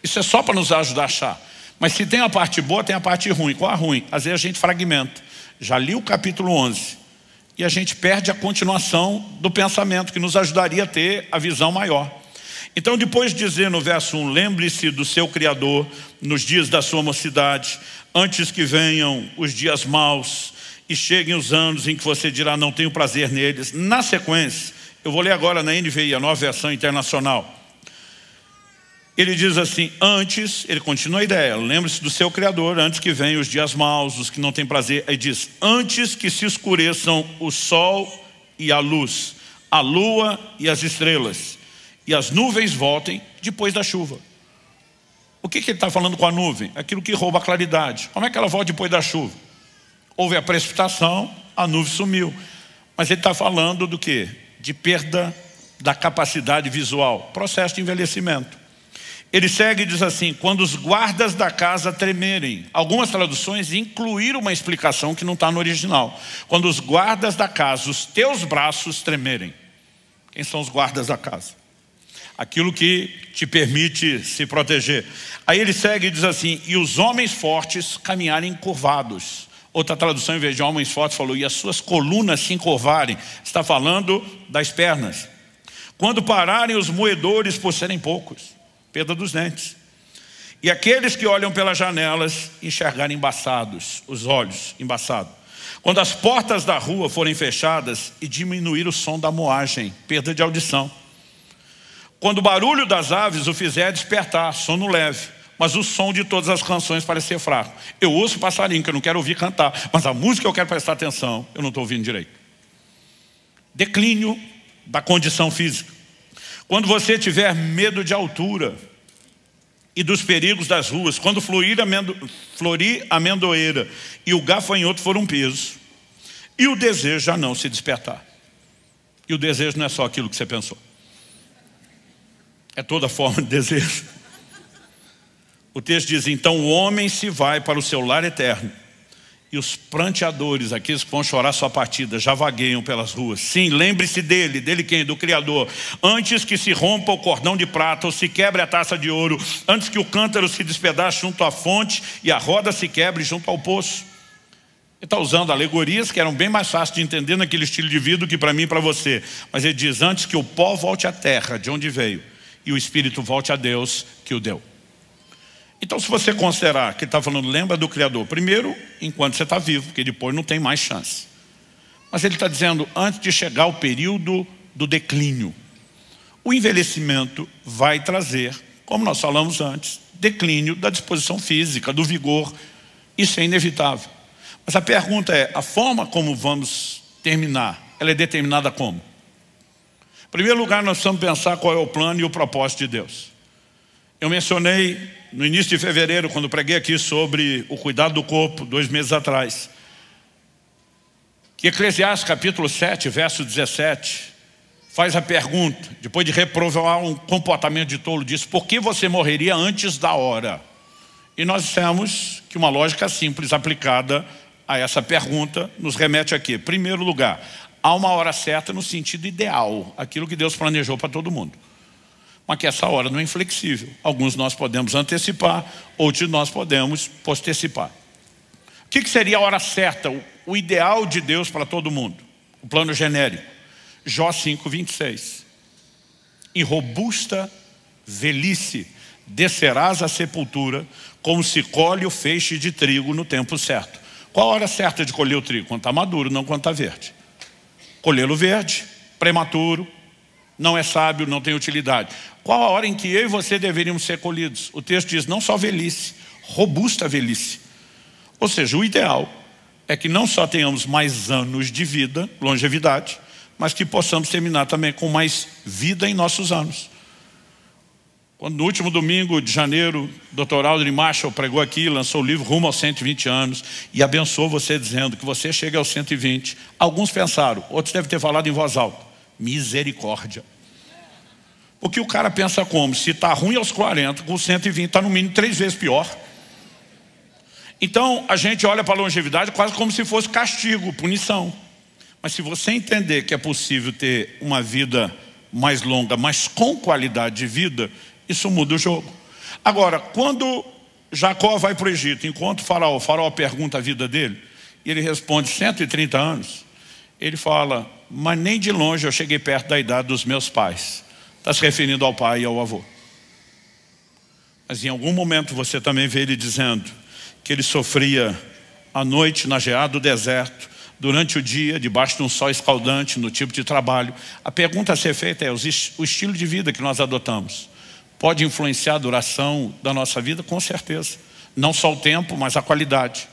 Isso é só para nos ajudar a achar. Mas se tem a parte boa, tem a parte ruim. Qual a ruim? Às vezes a gente fragmenta. Já li o capítulo 11. E a gente perde a continuação do pensamento que nos ajudaria a ter a visão maior. Então depois de dizer no verso 1, lembre-se do seu Criador nos dias da sua mocidade, antes que venham os dias maus e cheguem os anos em que você dirá, não tenho prazer neles. Na sequência, eu vou ler agora na NVI, a Nova Versão Internacional. Ele diz assim, antes, ele continua a ideia, lembre-se do seu Criador, antes que venham os dias maus, os que não têm prazer. Aí diz, antes que se escureçam o sol e a luz, a lua e as estrelas, e as nuvens voltem depois da chuva. O que ele está falando com a nuvem? Aquilo que rouba a claridade. Como é que ela volta depois da chuva? Houve a precipitação, a nuvem sumiu. Mas ele está falando do quê? De perda da capacidade visual, processo de envelhecimento. Ele segue e diz assim, quando os guardas da casa tremerem. Algumas traduções incluíram uma explicação que não está no original. Quando os guardas da casa, os teus braços tremerem. Quem são os guardas da casa? Aquilo que te permite se proteger. Aí ele segue e diz assim, e os homens fortes caminharem curvados. Outra tradução, em vez de homens fortes, falou, e as suas colunas se encurvarem. Está falando das pernas. Quando pararem os moedores por serem poucos. Perda dos dentes. E aqueles que olham pelas janelas enxergarem embaçados, os olhos embaçados. Quando as portas da rua forem fechadas e diminuir o som da moagem, perda de audição. Quando o barulho das aves o fizer despertar, sono leve, mas o som de todas as canções parecer fraco. Eu ouço passarinho que eu não quero ouvir cantar, mas a música eu quero prestar atenção, eu não estou ouvindo direito. Declínio da condição física. Quando você tiver medo de altura e dos perigos das ruas, quando florir a amendoeira e o gafanhoto for um peso, e o desejo já não se despertar. E o desejo não é só aquilo que você pensou. É toda forma de desejo. O texto diz, então o homem se vai para o seu lar eterno. E os pranteadores, aqueles que vão chorar sua partida, já vagueiam pelas ruas. Sim, lembre-se dele. Dele quem? Do Criador. Antes que se rompa o cordão de prata ou se quebre a taça de ouro. Antes que o cântaro se despedace junto à fonte e a roda se quebre junto ao poço. Ele está usando alegorias que eram bem mais fáceis de entender naquele estilo de vida do que para mim e para você. Mas ele diz, antes que o pó volte à terra, de onde veio, e o Espírito volte a Deus que o deu. Então, se você considerar que ele está falando, lembra do Criador, primeiro, enquanto você está vivo, porque depois não tem mais chance. Mas ele está dizendo, antes de chegar o período do declínio, o envelhecimento vai trazer, como nós falamos antes, declínio da disposição física, do vigor. Isso é inevitável. Mas a pergunta é, a forma como vamos terminar, ela é determinada como? Em primeiro lugar, nós precisamos pensar qual é o plano e o propósito de Deus. Eu mencionei no início de fevereiro, quando preguei aqui sobre o cuidado do corpo, 2 meses atrás, que Eclesiastes capítulo 7, verso 17, faz a pergunta, depois de reprovar um comportamento de tolo, diz, por que você morreria antes da hora? E nós dissemos que uma lógica simples aplicada a essa pergunta nos remete aqui. Em primeiro lugar, há uma hora certa no sentido ideal, aquilo que Deus planejou para todo mundo. Mas que essa hora não é inflexível. Alguns nós podemos antecipar, outros nós podemos postecipar. O que seria a hora certa, o ideal de Deus para todo mundo? O plano genérico. Jó 5, 26. Em robusta velhice descerás à sepultura, como se colhe o feixe de trigo no tempo certo. Qual a hora certa de colher o trigo? Quando está maduro, não quando está verde. Colhê-lo verde, prematuro, não é sábio, não tem utilidade. Qual a hora em que eu e você deveríamos ser colhidos? O texto diz, não só velhice, robusta velhice. Ou seja, o ideal é que não só tenhamos mais anos de vida, longevidade, mas que possamos terminar também com mais vida em nossos anos. Quando no último domingo de janeiro, o Dr. Aldrin Marshall pregou aqui, lançou o livro Rumo aos 120 anos e abençoou você dizendo que você chega aos 120. Alguns pensaram, outros devem ter falado em voz alta. Misericórdia. Porque o cara pensa como? Se está ruim aos 40, com 120 está no mínimo 3 vezes pior. Então a gente olha para a longevidade quase como se fosse castigo, punição. Mas se você entender que é possível ter uma vida mais longa, mas com qualidade de vida, isso muda o jogo. Agora, quando Jacó vai para o Egito, encontra o faraó pergunta a vida dele, e ele responde 130 anos, ele fala, mas nem de longe eu cheguei perto da idade dos meus pais. está se referindo ao pai e ao avô. Mas em algum momento você também vê ele dizendo que ele sofria à noite na geada do deserto, durante o dia, debaixo de um sol escaldante, no tipo de trabalho. A pergunta a ser feita é: o estilo de vida que nós adotamos pode influenciar a duração da nossa vida? Com certeza. Não só o tempo, mas a qualidade.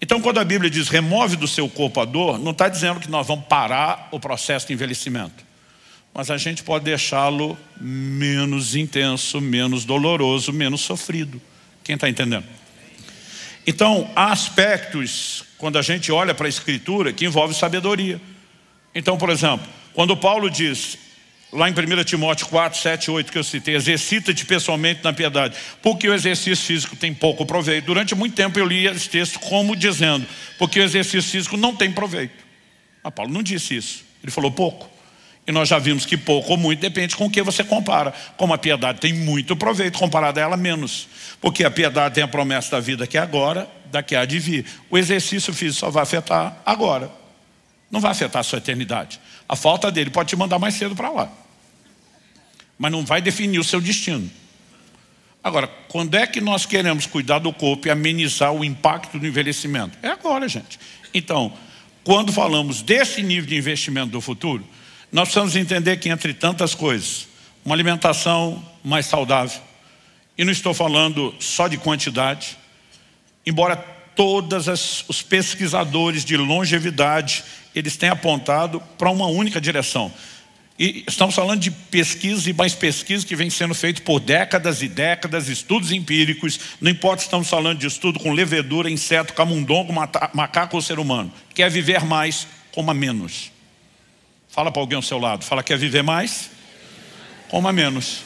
Então, quando a Bíblia diz remove do seu corpo a dor, não está dizendo que nós vamos parar o processo de envelhecimento. Mas a gente pode deixá-lo menos intenso, menos doloroso, menos sofrido. Quem está entendendo? Então, há aspectos, quando a gente olha para a Escritura, que envolve sabedoria. Então, por exemplo, quando Paulo diz, lá em 1 Timóteo 4, 7, 8, que eu citei, exercita-te pessoalmente na piedade, porque o exercício físico tem pouco proveito. Durante muito tempo eu li esse texto como dizendo, porque o exercício físico não tem proveito. Mas Paulo não disse isso, ele falou pouco. E nós já vimos que pouco ou muito depende com o que você compara. Como a piedade tem muito proveito, comparado a ela menos. Porque a piedade tem a promessa da vida que é agora, da que há de vir. O exercício físico só vai afetar agora. Não vai afetar a sua eternidade. A falta dele pode te mandar mais cedo para lá. Mas não vai definir o seu destino. Agora, quando é que nós queremos cuidar do corpo e amenizar o impacto do envelhecimento? É agora, gente. Então, quando falamos desse nível de investimento do futuro, nós precisamos entender que, entre tantas coisas, uma alimentação mais saudável, e não estou falando só de quantidade, embora todos os pesquisadores de longevidade, eles têm apontado para uma única direção. E estamos falando de pesquisa e mais pesquisa que vem sendo feito por décadas e décadas, estudos empíricos, não importa se estamos falando de estudo com levedura, inseto, camundongo, macaco ou ser humano. Quer viver mais, coma menos. Fala para alguém ao seu lado, fala: quer viver mais? Coma menos.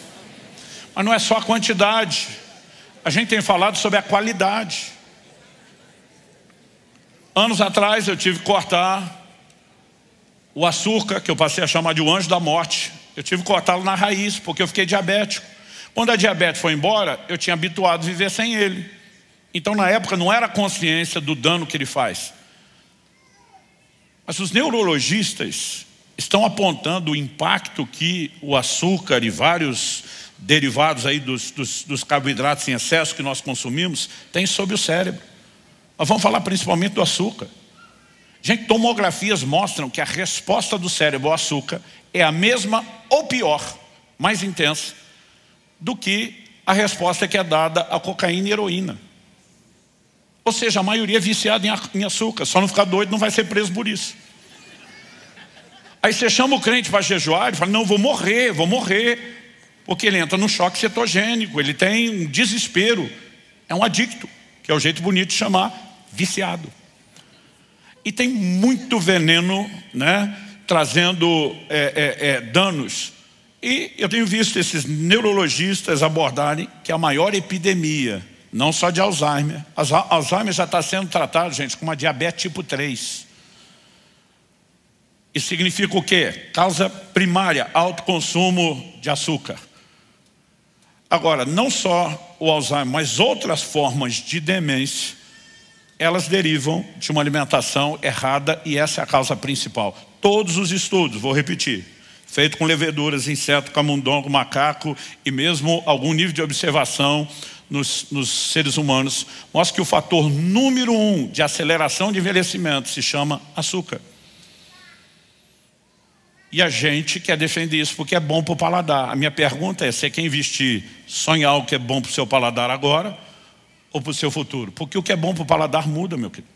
Mas não é só a quantidade. A gente tem falado sobre a qualidade. Anos atrás eu tive que cortar o açúcar, que eu passei a chamar de o anjo da morte. Eu tive que cortá-lo na raiz, porque eu fiquei diabético. Quando a diabetes foi embora, eu tinha habituado a viver sem ele. Então na época não era a consciência do dano que ele faz. Mas os neurologistas estão apontando o impacto que o açúcar e vários derivados aí dos carboidratos em excesso que nós consumimos tem sobre o cérebro. Nós vamos falar principalmente do açúcar. Gente, tomografias mostram que a resposta do cérebro ao açúcar é a mesma ou pior, mais intensa, do que a resposta que é dada à cocaína e heroína. Ou seja, a maioria é viciada em açúcar. Só não ficar doido, não vai ser preso por isso. Aí você chama o crente para jejuar e fala: não, vou morrer. Porque ele entra no choque cetogênico, ele tem um desespero. É um adicto, que é o jeito bonito de chamar viciado. E tem muito veneno, né, trazendo danos. E eu tenho visto esses neurologistas abordarem que a maior epidemia, não só de Alzheimer, Alzheimer já está sendo tratado, gente, com uma diabetes tipo 3. Isso significa o quê? Causa primária, alto consumo de açúcar. Agora, não só o Alzheimer, mas outras formas de demência, elas derivam de uma alimentação errada, e essa é a causa principal. Todos os estudos, vou repetir, feito com leveduras, inseto, camundongo, macaco e mesmo algum nível de observação nos seres humanos, mostra que o fator número 1 de aceleração de envelhecimento se chama açúcar. E a gente quer defender isso porque é bom para o paladar. A minha pergunta é: você quer investir só em algo que é bom para o seu paladar agora ou para o seu futuro? Porque o que é bom para o paladar muda, meu querido.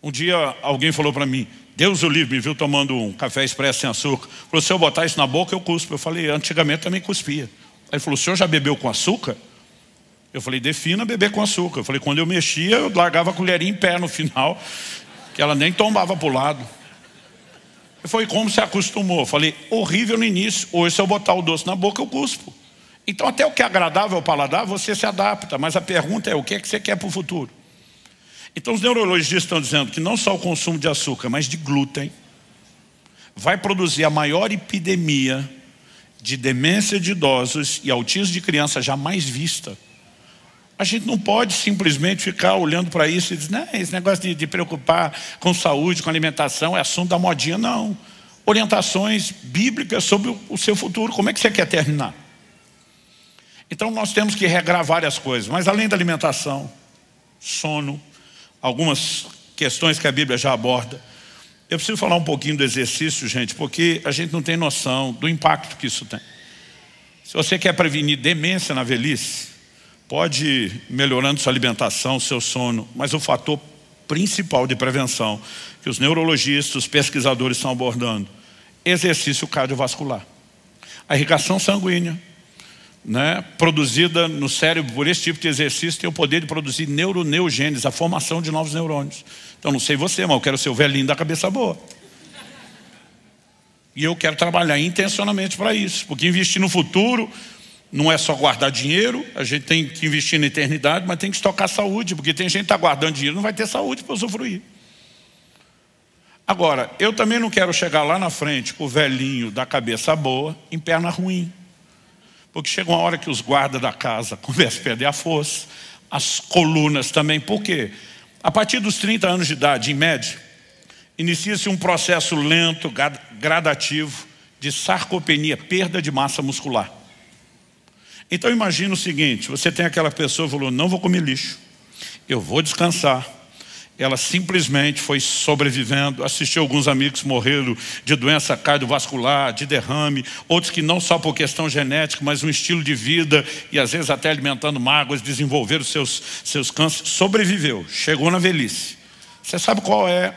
Um dia alguém falou para mim, Deus o livre, me viu tomando um café expresso sem açúcar. Falou: se eu botar isso na boca eu cuspo. Eu falei: antigamente também cuspia. Aí ele falou: o senhor já bebeu com açúcar? Eu falei: defina beber com açúcar. Eu falei: quando eu mexia eu largava a colherinha em pé no final, que ela nem tombava para o lado. Foi como se acostumou. Eu falei: horrível no início, hoje se eu botar o doce na boca eu cuspo. Então até o que é agradável ao paladar você se adapta, mas a pergunta é: o que é que você quer para o futuro? Então os neurologistas estão dizendo que não só o consumo de açúcar, mas de glúten vai produzir a maior epidemia de demência de idosos e autismo de criança jamais vista. A gente não pode simplesmente ficar olhando para isso e dizer: não, esse negócio de preocupar com saúde, com alimentação é assunto da modinha. Não. orientações bíblicas sobre o seu futuro. Como é que você quer terminar? Então nós temos que regrar várias coisas, mas além da alimentação, sono, algumas questões que a Bíblia já aborda. Eu preciso falar um pouquinho do exercício, gente, porque a gente não tem noção do impacto que isso tem. Se você quer prevenir demência na velhice, pode ir melhorando sua alimentação, seu sono, mas o fator principal de prevenção que os neurologistas, os pesquisadores estão abordando, exercício cardiovascular. A irrigação sanguínea, né, produzida no cérebro por esse tipo de exercício, tem o poder de produzir neuroneogênese, a formação de novos neurônios. Então não sei você, mas eu quero ser o velhinho da cabeça boa. E eu quero trabalhar intencionalmente para isso, porque investir no futuro não é só guardar dinheiro, a gente tem que investir na eternidade, mas tem que estocar saúde, porque tem gente que está guardando dinheiro e não vai ter saúde para usufruir. Agora, eu também não quero chegar lá na frente com o velhinho da cabeça boa em perna ruim. Porque chega uma hora que os guardas da casa começam a perder a força, as colunas também. Por quê? A partir dos 30 anos de idade, em média, inicia-se um processo lento, gradativo, de sarcopenia, perda de massa muscular. Então imagina o seguinte, você tem aquela pessoa que falou, não vou comer lixo, eu vou descansar. Ela simplesmente foi sobrevivendo, assistiu alguns amigos que morreram de doença cardiovascular, de derrame, outros que não só por questão genética, mas um estilo de vida e às vezes até alimentando mágoas, desenvolveram seus cânceres, sobreviveu, chegou na velhice. Você sabe qual é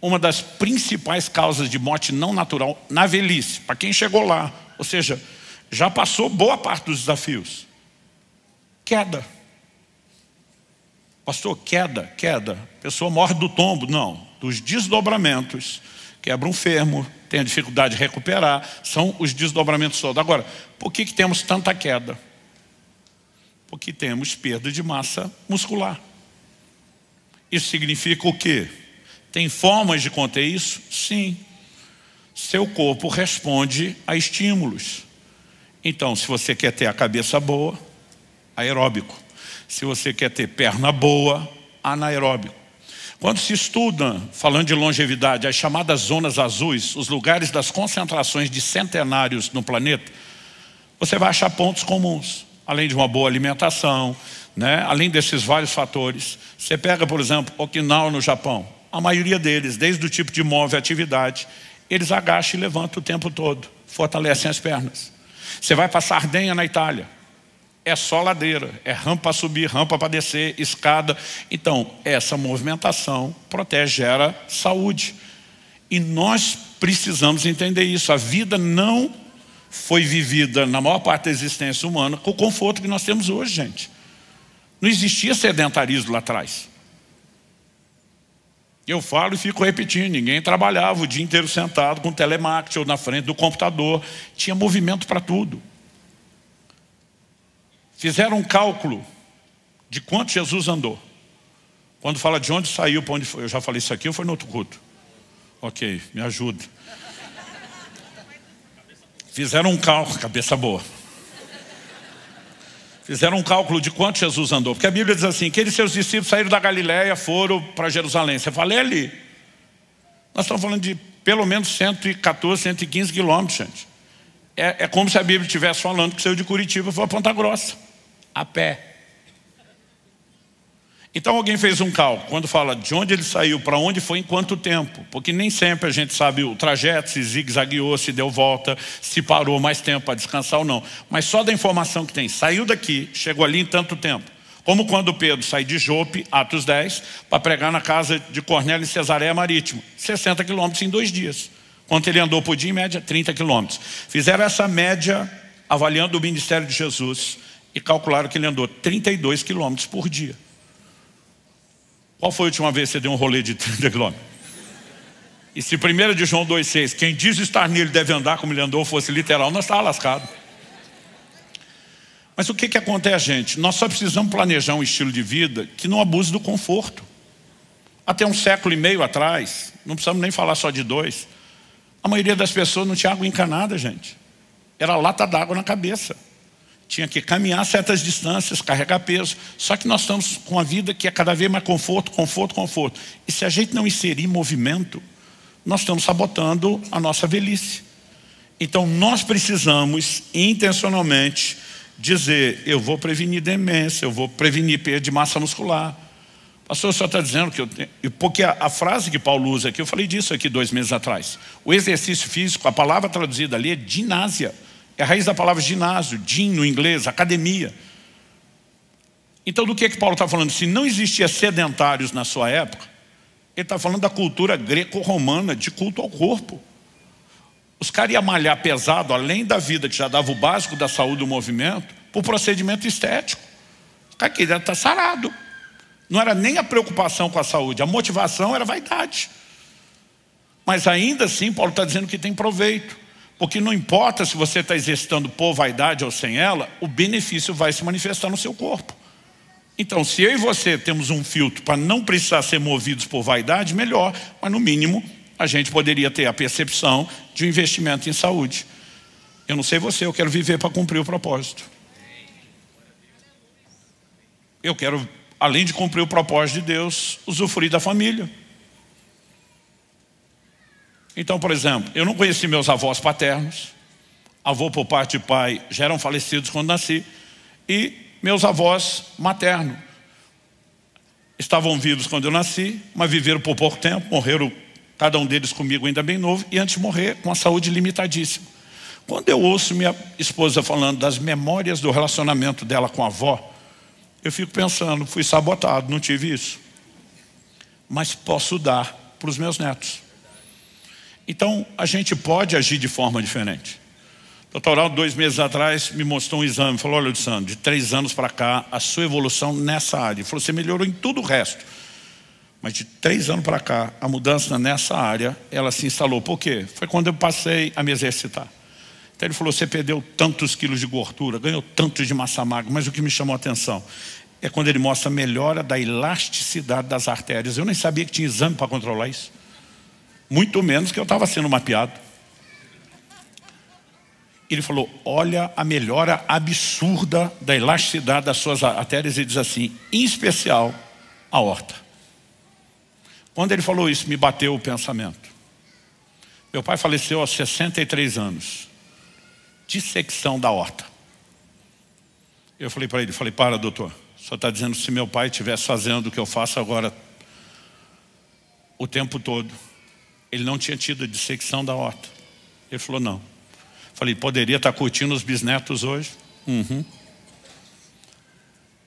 uma das principais causas de morte não natural na velhice? Para quem chegou lá, ou seja, já passou boa parte dos desafios. Queda. Pastor, queda. A pessoa morre do tombo. Não, dos desdobramentos. Quebra um fêmur, tem a dificuldade de recuperar. São os desdobramentos todos. Agora, por que temos tanta queda? Porque temos perda de massa muscular. Isso significa o quê? Tem formas de conter isso? Sim. Seu corpo responde a estímulos. Então, se você quer ter a cabeça boa, aeróbico. Se você quer ter perna boa, anaeróbico. Quando se estuda, falando de longevidade, as chamadas zonas azuis, os lugares das concentrações de centenários no planeta, você vai achar pontos comuns. Além de uma boa alimentação, né? Além desses vários fatores. Você pega, por exemplo, Okinawa no Japão. A maioria deles, desde o tipo de móvel e atividade, eles agacham e levantam o tempo todo. Fortalecem as pernas. Você vai para Sardenha, na Itália. É só ladeira, é rampa para subir, rampa para descer, escada. Então, essa movimentação protege, gera saúde. E nós precisamos entender isso. A vida não foi vivida, na maior parte da existência humana, com o conforto que nós temos hoje, gente. Não existia sedentarismo lá atrás. Eu falo e fico repetindo, ninguém trabalhava o dia inteiro sentado com telemarketing ou na frente do computador. Tinha movimento para tudo. Fizeram um cálculo de quanto Jesus andou. Quando fala de onde saiu, para onde foi. Eu já falei isso aqui ou foi no outro culto? Ok, me ajuda. Fizeram um cálculo, cabeça boa. Fizeram um cálculo de quanto Jesus andou. Porque a Bíblia diz assim, que ele e seus discípulos saíram da Galileia, foram para Jerusalém. Você fala, é ali. Nós estamos falando de pelo menos 114, 115 quilômetros, gente. É como se a Bíblia estivesse falando que saiu de Curitiba e foi a Ponta Grossa, a pé. Então alguém fez um cálculo, quando fala de onde ele saiu, para onde foi, em quanto tempo. Porque nem sempre a gente sabe o trajeto, se zigue-zagueou, se deu volta, se parou mais tempo para descansar ou não. Mas só da informação que tem, saiu daqui, chegou ali em tanto tempo. Como quando Pedro sai de Jope, Atos 10, para pregar na casa de Cornélio em Cesareia Marítima. 60 quilômetros em 2 dias. Quanto ele andou por dia, em média, 30 quilômetros. Fizeram essa média avaliando o ministério de Jesus e calcularam que ele andou 32 quilômetros por dia. Qual foi a última vez que você deu um rolê de 30 quilômetros? E se 1 de João 2,6, quem diz estar nele deve andar como ele andou, fosse literal, nós estávamos lascados. Mas o que acontece, gente? Nós só precisamos planejar um estilo de vida que não abuse do conforto. Até 1,5 séculos atrás, não precisamos nem falar só de 2, a maioria das pessoas não tinha água encanada, gente. Era lata d'água na cabeça. Tinha que caminhar certas distâncias, carregar peso. Só que nós estamos com uma vida que é cada vez mais conforto. E se a gente não inserir movimento, nós estamos sabotando a nossa velhice. Então nós precisamos intencionalmente dizer, eu vou prevenir demência, eu vou prevenir perda de massa muscular. Pastor, o senhor está dizendo que eu tenho... Porque a frase que Paulo usa aqui, eu falei disso aqui 2 meses atrás. O exercício físico, a palavra traduzida ali é ginásia. É a raiz da palavra ginásio, gym no inglês, academia. Então do que Paulo está falando? Se não existia sedentários na sua época, ele está falando da cultura greco-romana de culto ao corpo. Os caras iam malhar pesado, além da vida que já dava o básico da saúde do movimento, por procedimento estético. O cara queria estar sarado. Não era nem a preocupação com a saúde, a motivação era vaidade. Mas ainda assim, Paulo está dizendo que tem proveito. Porque não importa se você está exercitando por vaidade ou sem ela, o benefício vai se manifestar no seu corpo. Então, se eu e você temos um filtro para não precisar ser movidos por vaidade, melhor. Mas no mínimo, a gente poderia ter a percepção de um investimento em saúde. Eu não sei você, eu quero viver para cumprir o propósito. Eu quero, além de cumprir o propósito de Deus, usufruir da família. Então, por exemplo, eu não conheci meus avós paternos. Avô por parte de pai já eram falecidos quando nasci. E meus avós maternos estavam vivos quando eu nasci, mas viveram por pouco tempo, morreram cada um deles comigo ainda bem novo, e antes de morrer com a saúde limitadíssima. Quando eu ouço minha esposa falando das memórias do relacionamento dela com a avó, eu fico pensando, fui sabotado, não tive isso. Mas posso dar para os meus netos. Então, a gente pode agir de forma diferente. O Dr. Aldo, 2 meses atrás, me mostrou um exame. Falou, olha, Luciano, de 3 anos para cá, a sua evolução nessa área. Ele falou, você melhorou em tudo o resto. Mas de 3 anos para cá, a mudança nessa área, ela se instalou. Por quê? Foi quando eu passei a me exercitar. Então ele falou, você perdeu tantos quilos de gordura, ganhou tantos de massa magra, mas o que me chamou a atenção é quando ele mostra a melhora da elasticidade das artérias. Eu nem sabia que tinha exame para controlar isso. Muito menos que eu estava sendo mapeado. Ele falou, olha a melhora absurda da elasticidade das suas artérias. E diz assim, em especial, a aorta. Quando ele falou isso, me bateu o pensamento. Meu pai faleceu aos 63 anos. Dissecção da aorta. Eu falei para ele, para, doutor. Só está dizendo, se meu pai estivesse fazendo o que eu faço agora o tempo todo, ele não tinha tido a dissecção da aorta. Ele falou, não. Falei, poderia estar curtindo os bisnetos hoje?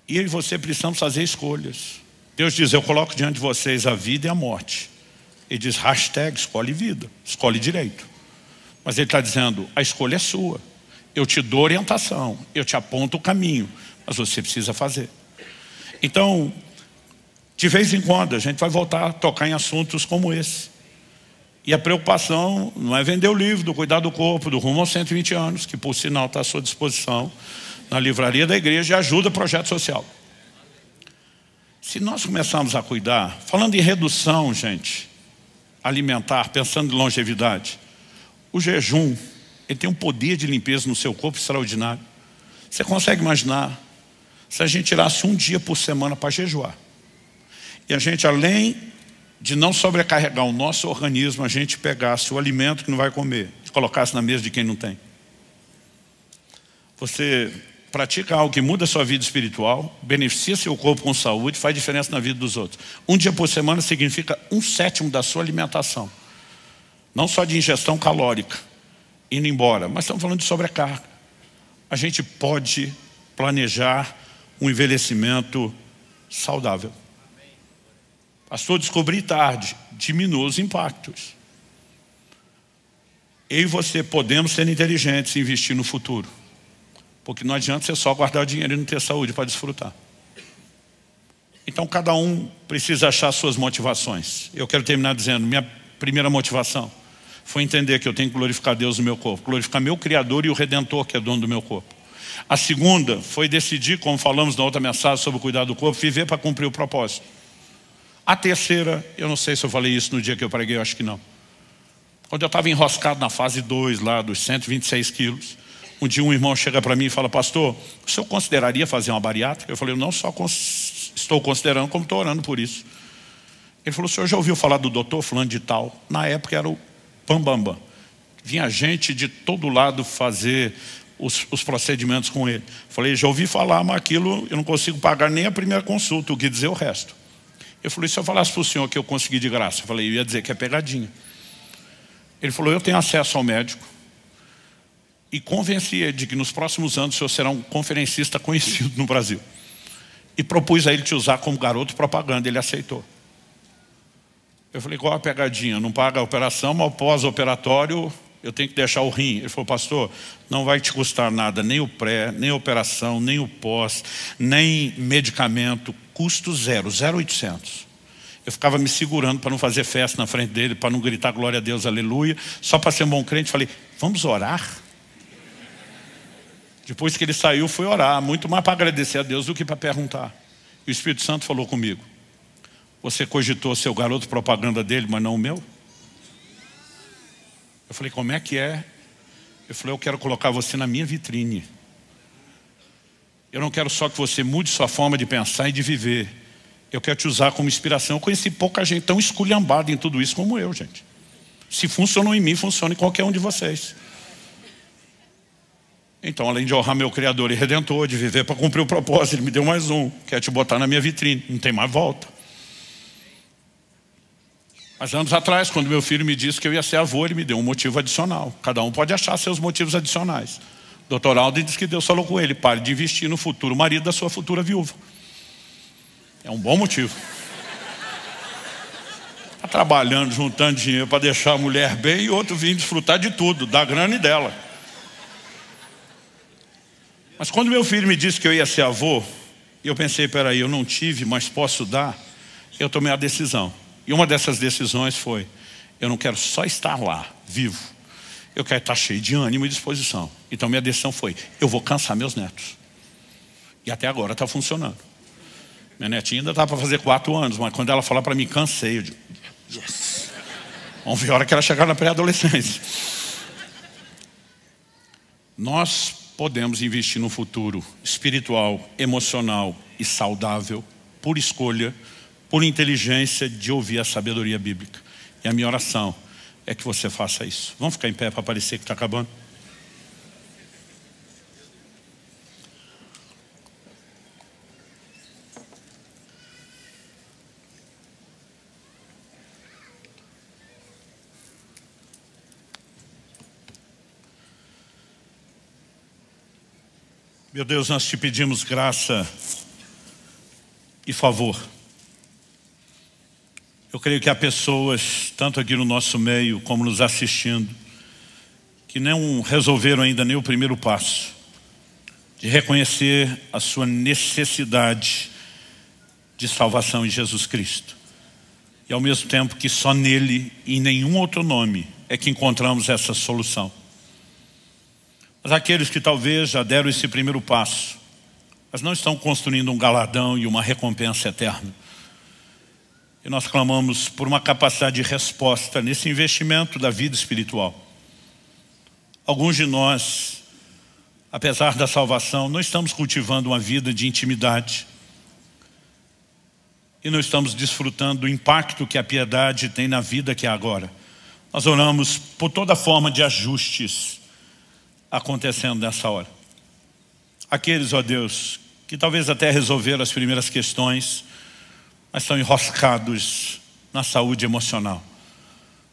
E eu e você precisamos fazer escolhas. Deus diz, eu coloco diante de vocês a vida e a morte. Ele diz, hashtag, escolhe vida, escolhe direito. Mas ele está dizendo, a escolha é sua. Eu te dou orientação, eu te aponto o caminho, mas você precisa fazer. Então, de vez em quando, a gente vai voltar a tocar em assuntos como esse. E a preocupação não é vender o livro do Cuidar do Corpo, do Rumo aos 120 anos, que por sinal está à sua disposição na livraria da igreja e ajuda projeto social. Se nós começarmos a cuidar, falando em redução, gente, alimentar, pensando em longevidade, o jejum, ele tem um poder de limpeza no seu corpo extraordinário. Você consegue imaginar se a gente tirasse um dia por semana para jejuar? E a gente, além de não sobrecarregar o nosso organismo, a gente pegasse o alimento que não vai comer e colocasse na mesa de quem não tem. Você pratica algo que muda a sua vida espiritual, beneficia seu corpo com saúde, faz diferença na vida dos outros. Um dia por semana significa 1/7 da sua alimentação. Não só de ingestão calórica, indo embora, mas estamos falando de sobrecarga. A gente pode planejar um envelhecimento saudável. Pastor, descobri tarde, diminua os impactos. Eu e você podemos ser inteligentes e investir no futuro. Porque não adianta você só guardar o dinheiro e não ter saúde para desfrutar. Então cada um precisa achar suas motivações. Eu quero terminar dizendo, minha primeira motivação foi entender que eu tenho que glorificar Deus no meu corpo, glorificar meu Criador e o Redentor que é dono do meu corpo. A segunda foi decidir, como falamos na outra mensagem sobre o cuidar do corpo, viver para cumprir o propósito. A terceira, eu não sei se eu falei isso no dia que eu preguei, eu acho que não. Quando eu estava enroscado na fase 2 lá, dos 126 quilos, um dia um irmão chega para mim e fala, pastor, o senhor consideraria fazer uma bariátrica? Eu falei, eu não só estou considerando, como estou orando por isso. Ele falou, o senhor já ouviu falar do doutor fulano de tal? Na época era o Pambambam. Vinha gente de todo lado fazer os procedimentos com ele. Falei, já ouvi falar, mas aquilo eu não consigo pagar nem a primeira consulta, o que dizer o resto. Ele falou, e se eu falasse para o senhor que eu consegui de graça? Eu falei, eu ia dizer que é pegadinha. Ele falou, eu tenho acesso ao médico. E convenci ele de que nos próximos anos o senhor será um conferencista conhecido no Brasil. E propus a ele te usar como garoto propaganda, ele aceitou. Eu falei, qual a pegadinha? Não paga a operação, mas pós-operatório eu tenho que deixar o rim. Ele falou, pastor, não vai te custar nada, nem o pré, nem a operação, nem o pós, nem medicamento, custo zero, 0,800. Eu ficava me segurando para não fazer festa na frente dele, para não gritar glória a Deus, aleluia. Só para ser um bom crente, falei, vamos orar? Depois que ele saiu, fui orar, muito mais para agradecer a Deus do que para perguntar. E o Espírito Santo falou comigo, você cogitou ser o garoto propaganda dele, mas não o meu? Eu falei, como é que é? Eu falei, eu quero colocar você na minha vitrine. Eu não quero só que você mude sua forma de pensar e de viver. Eu quero te usar como inspiração. Eu conheci pouca gente tão esculhambada em tudo isso como eu, gente. Se funcionou em mim, funciona em qualquer um de vocês. Então, além de honrar meu Criador e Redentor, de viver para cumprir o propósito, ele me deu mais um. Quer te botar na minha vitrine. Não tem mais volta. Mas anos atrás, quando meu filho me disse que eu ia ser avô, ele me deu um motivo adicional. Cada um pode achar seus motivos adicionais. Dr. Alden disse que Deus falou com ele, pare de investir no futuro marido da sua futura viúva. É um bom motivo. Está trabalhando, juntando dinheiro para deixar a mulher bem e outro vir desfrutar de tudo, da grana e dela. Mas quando meu filho me disse que eu ia ser avô, eu pensei, peraí, eu não tive, mas posso dar, eu tomei a decisão. E uma dessas decisões foi, eu não quero só estar lá, vivo. Eu quero estar cheio de ânimo e disposição. Então minha decisão foi, eu vou cansar meus netos. E até agora está funcionando. Minha netinha ainda está para fazer 4 anos, mas quando ela falar para mim, cansei, eu digo, yes. Vamos ver a hora que ela chegar na pré-adolescência. Nós podemos investir no futuro espiritual, emocional e saudável, por escolha, por inteligência de ouvir a sabedoria bíblica. E a minha oração é que você faça isso. Vamos ficar em pé para parecer que está acabando? Meu Deus, nós te pedimos graça e favor. Eu creio que há pessoas, tanto aqui no nosso meio como nos assistindo, que não resolveram ainda nem o primeiro passo de reconhecer a sua necessidade de salvação em Jesus Cristo. E ao mesmo tempo que só nele e em nenhum outro nome é que encontramos essa solução. Mas aqueles que talvez já deram esse primeiro passo, mas não estão construindo um galardão e uma recompensa eterna. E nós clamamos por uma capacidade de resposta nesse investimento da vida espiritual. Alguns de nós, apesar da salvação, não estamos cultivando uma vida de intimidade. E não estamos desfrutando do impacto que a piedade tem na vida que é agora. Nós oramos por toda forma de ajustes acontecendo nessa hora. Aqueles, ó Deus, que talvez até resolveram as primeiras questões, mas estão enroscados na saúde emocional.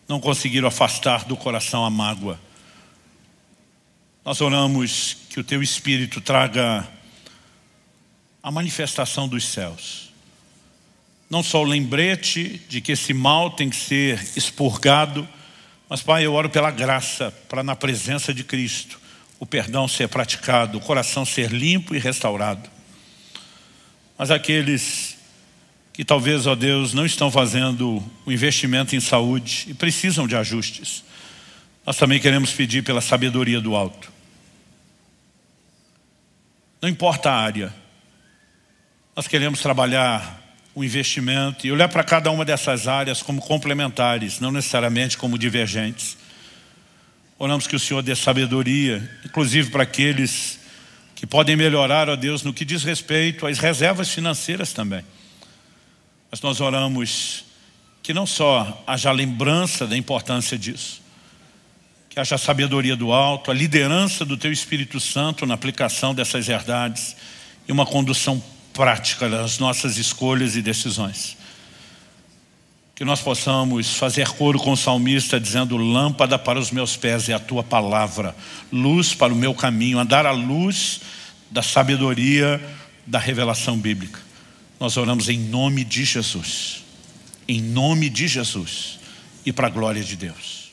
Não conseguiram afastar do coração a mágoa. Nós oramos que o Teu Espírito traga a manifestação dos céus. Não só o lembrete de que esse mal tem que ser expurgado, mas, Pai, eu oro pela graça, para na presença de Cristo, o perdão ser praticado, o coração ser limpo e restaurado. Mas aqueles que talvez, ó Deus, não estão fazendo o investimento em saúde e precisam de ajustes, nós também queremos pedir pela sabedoria do alto. Não importa a área, nós queremos trabalhar o investimento e olhar para cada uma dessas áreas como complementares, não necessariamente como divergentes. Oramos que o Senhor dê sabedoria, inclusive para aqueles que podem melhorar, ó Deus, no que diz respeito às reservas financeiras também. Mas nós oramos que não só haja lembrança da importância disso, que haja a sabedoria do alto, a liderança do Teu Espírito Santo na aplicação dessas verdades e uma condução prática das nossas escolhas e decisões. Que nós possamos fazer coro com o salmista dizendo: lâmpada para os meus pés é a Tua palavra, luz para o meu caminho, andar à luz da sabedoria da revelação bíblica. Nós oramos em nome de Jesus. Em nome de Jesus e para a glória de Deus.